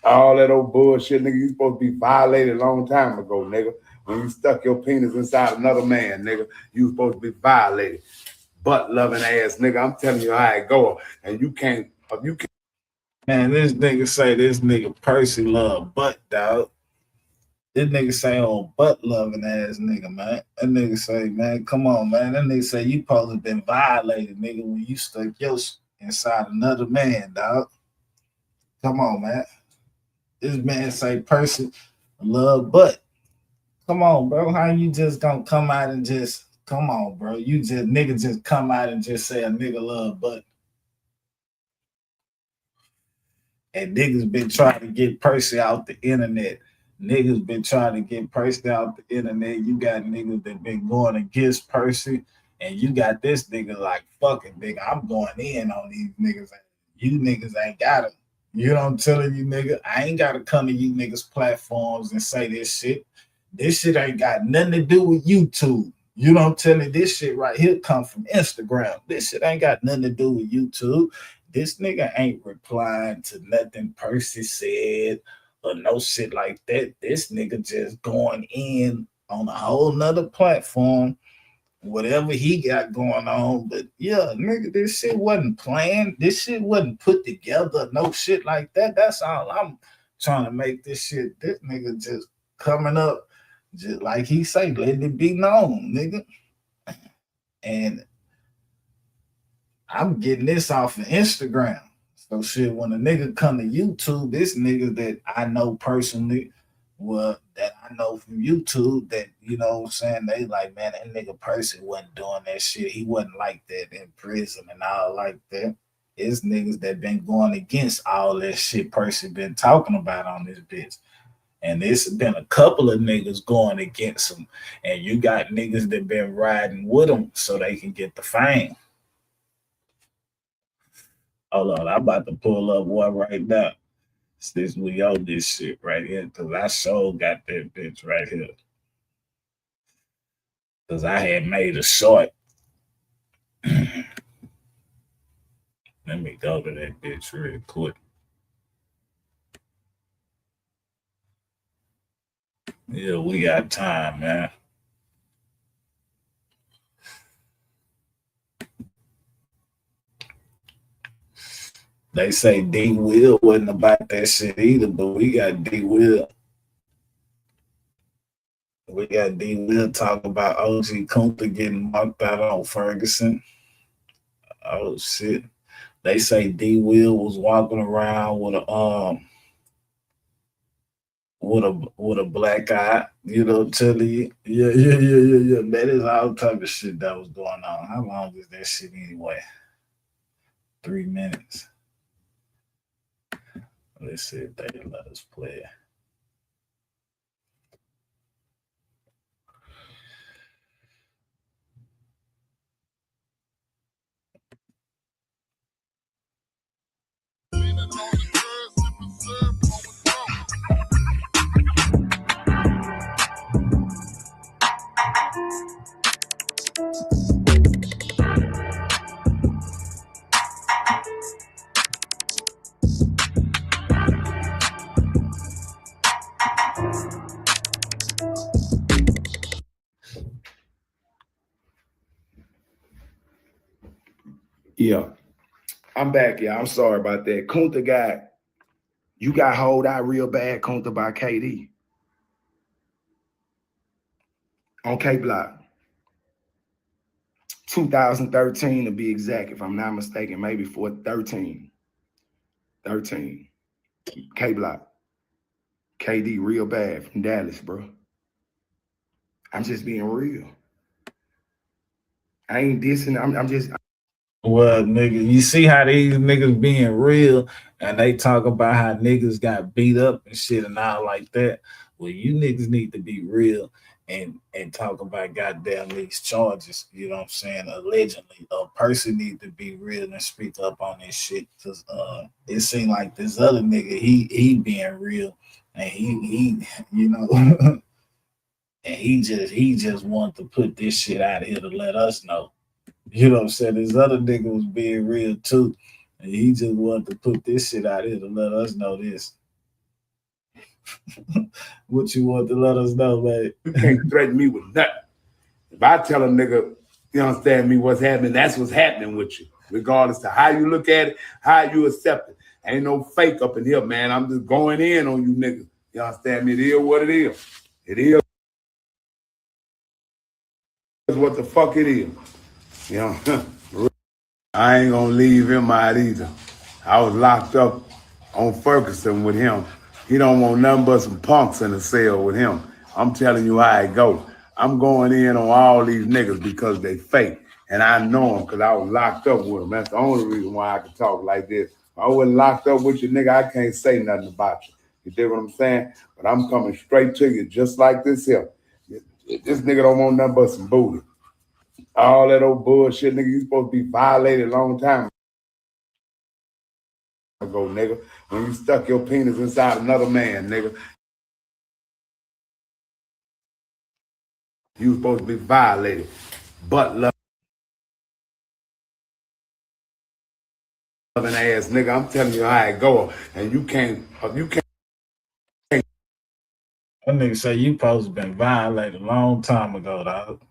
All that old bullshit, nigga, you supposed to be violated a long time ago, nigga. When you stuck your penis inside another man, nigga, you supposed to be violated. Butt loving ass, nigga. I'm telling you how it go. And you can't. Man, this nigga say this nigga Percy love butt, dog. This nigga say on butt loving ass nigga, man. That nigga say, man, come on, man. That nigga say you supposed to have been violated, nigga, when you stuck your inside another man, dog. Come on, man. This man say Percy love butt. Come on, bro. How you just gonna come out and just come on, bro? You just nigga just come out and just say a nigga love butt. And niggas been trying to get Percy out the internet. Niggas been trying to get Percy out the internet. You got niggas that been going against Percy, and you got this nigga like, fucking nigga, I'm going in on these niggas. You niggas ain't got it. You know what I'm telling you, nigga? I ain't got to come to you niggas' platforms and say this shit. This shit ain't got nothing to do with YouTube. You know what I'm telling you? This shit right here come from Instagram. This shit ain't got nothing to do with YouTube. This nigga ain't replying to nothing Percy said or no shit like that. This nigga just going in on a whole nother platform, whatever he got going on. But yeah, nigga, this shit wasn't planned. This shit wasn't put together. No shit like that. That's all I'm trying to make this shit. This nigga just coming up, just like he say, letting it be known, nigga. And I'm getting this off of Instagram. So shit, when a nigga come to YouTube, this nigga that I know personally, well, that I know from YouTube, that, you know what I'm saying, they like, man, that nigga Percy wasn't doing that shit. He wasn't like that in prison and all like that. It's niggas that been going against all that shit Percy been talking about on this bitch. And it's been a couple of niggas going against him. And you got niggas that been riding with him so they can get the fame. Hold on, I'm about to pull up one right now. Since we own this shit right here, because I sure got that bitch right here. Because I had made a short. Let me go to that bitch real quick. Yeah, we got time, man. They say D Will wasn't about that shit either, but we got D Will. We got D Will talking about OG Kunta getting marked out on Ferguson. Oh shit. They say D Will was walking around with a black eye, you know, telling you. Yeah. That is all type of shit that was going on. How long is that shit anyway? 3 minutes. Let's see if they let us play it. Yeah, I'm back, yeah. I'm sorry about that. Kunta you got hold out real bad, Kunta, by KD. On K Block. 2013 to be exact, if I'm not mistaken, maybe 13. K Block. KD real bad from Dallas, bro. I'm just being real. I ain't dissing. I'm just. Well, nigga, you see how these niggas being real and they talk about how niggas got beat up and shit and all like that. Well, you niggas need to be real and talk about goddamn these charges. You know what I'm saying? Allegedly, a person need to be real and speak up on this shit. Cause it seemed like this other nigga, he being real, and he you know, and he just wanted to put this shit out here to let us know. You know what I'm saying? This other nigga was being real too, and he just wanted to put this shit out here to let us know this. What you want to let us know, man? You can't threaten me with nothing. If I tell a nigga, you understand me, what's happening, that's what's happening with you. Regardless of how you look at it, how you accept it. Ain't no fake up in here, man. I'm just going in on you niggas. You understand me? It is what it is. It is what the fuck it is. You know, I ain't gonna leave him out either. I was locked up on Ferguson with him. He don't want nothing but some punks in the cell with him. I'm telling you how it go. I'm going in on all these niggas because they fake. And I know them because I was locked up with them. That's the only reason why I can talk like this. If I wasn't locked up with you, nigga, I can't say nothing about you. You dig what I'm saying? But I'm coming straight to you just like this here. This nigga don't want nothing but some booty. All that old bullshit, nigga, you supposed to be violated a long time ago, nigga. When you stuck your penis inside another man, nigga. You supposed to be violated. Butt loving ass, nigga. I'm telling you how it go. And you can't. That nigga say you supposed to been violated a long time ago, dog.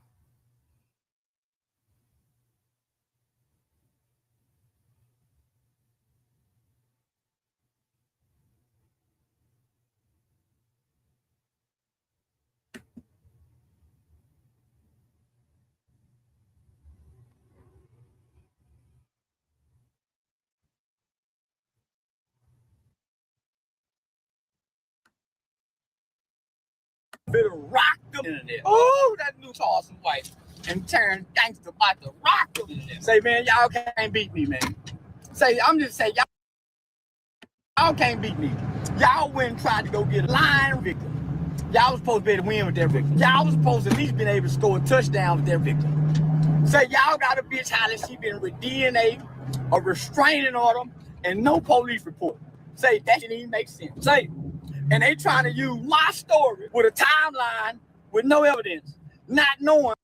Bit of rock the internet. Oh, that new Charleston White and turn gangster about to rock the internet. Say, man, y'all can't beat me, man. Say, I'm just saying, y'all can't beat me. Y'all went and tried to go get a line victim. Y'all was supposed to be able to win with their victim. Y'all was supposed to at least been able to score a touchdown with their victim. Say, y'all got a bitch holler she been with DNA, a restraining order, and no police report. Say, that didn't even make sense. Say, and they trying to use my story with a timeline with no evidence, not knowing.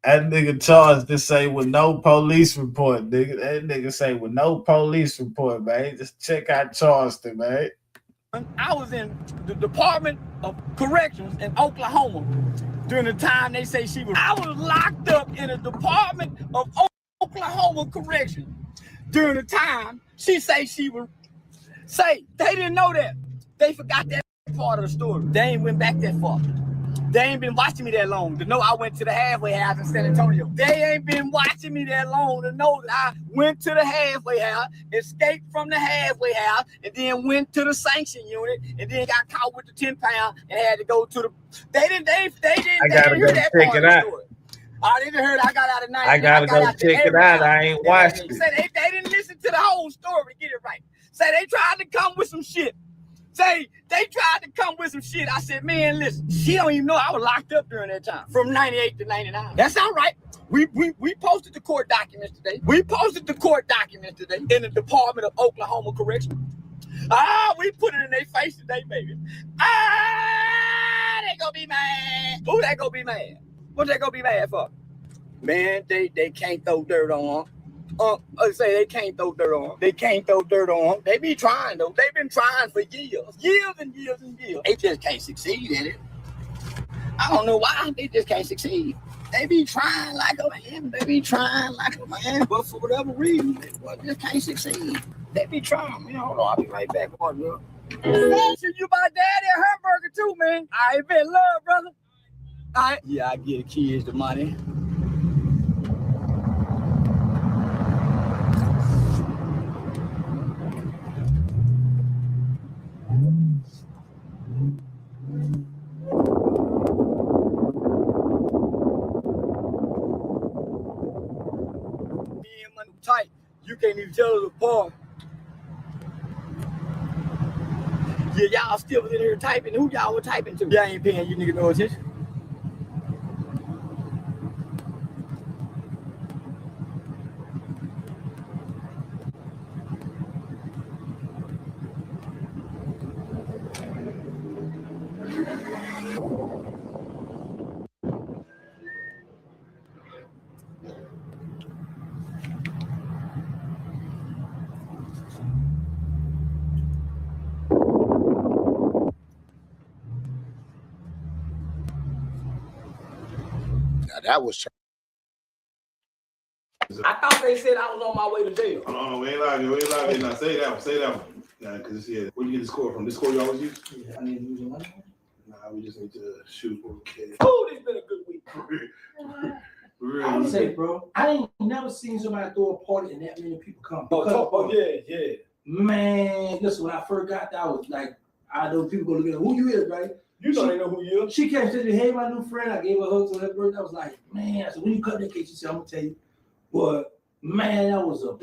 That nigga charged to say with no police report, nigga. That nigga say with no police report, man. Just check out Charleston, man. I was in the Department of Corrections in Oklahoma during the time they say she was. I was locked up in the Department of Oklahoma Corrections during the time she say she was. Say, they didn't know that. They forgot that part of the story. They ain't went back that far. They ain't been watching me that long to know I went to the halfway house in San Antonio. They ain't been watching me that long to know that I went to the halfway house, escaped from the halfway house, and then went to the sanction unit, and then got caught with the 10 pound and had to go to the. They didn't hear that part of the story. I didn't hear I got out of 90. I gotta go check it out. I ain't watched it. Say they didn't listen to the whole story to get it right. Say they tried to come with some shit. Say they tried to come with some shit. I said, man, listen, she don't even know I was locked up during that time, from 98 to 99. That's all right. We posted the court documents today. We posted the court documents today in the Department of Oklahoma Corrections. We put it in their face today, baby. They gonna be mad. Who they gonna be mad? What they gonna be mad for? Man, they can't throw dirt on them. Say they can't throw dirt on them. They can't throw dirt on them. They be trying though. They've been trying for years and years and years. They just can't succeed in it. I don't know why. They just can't succeed. They be trying like a man. But for whatever reason, they just can't succeed. They be trying. Man, hold on. I'll be right back, partner. You my daddy a hamburger too, man. I been love, brother. All right. Yeah, I get the kids the money. Tight. You can't even tell us apart. Yeah, y'all still was in here typing. Who y'all were typing to? Y'all ain't paying you nigga no attention. Now, that was I thought they said I was on my way to jail. Oh, we ain't live. Now say that one. Nah, because where you get the score from? This score you always use? Yeah, I need to use your money. Nah, we just need to shoot what we can. Oh, this been a good week. I would say, bro, I ain't never seen somebody throw a party and that many people come. Yeah. Man, listen, when I first got there, I was like, I know people go look at who you is, right? You know they know who you is. She came to say, hey, my new friend. I gave her a hug to her birthday. I was like, man, I said, when you cut that cake, she said, I'm gonna tell you. But man, that was a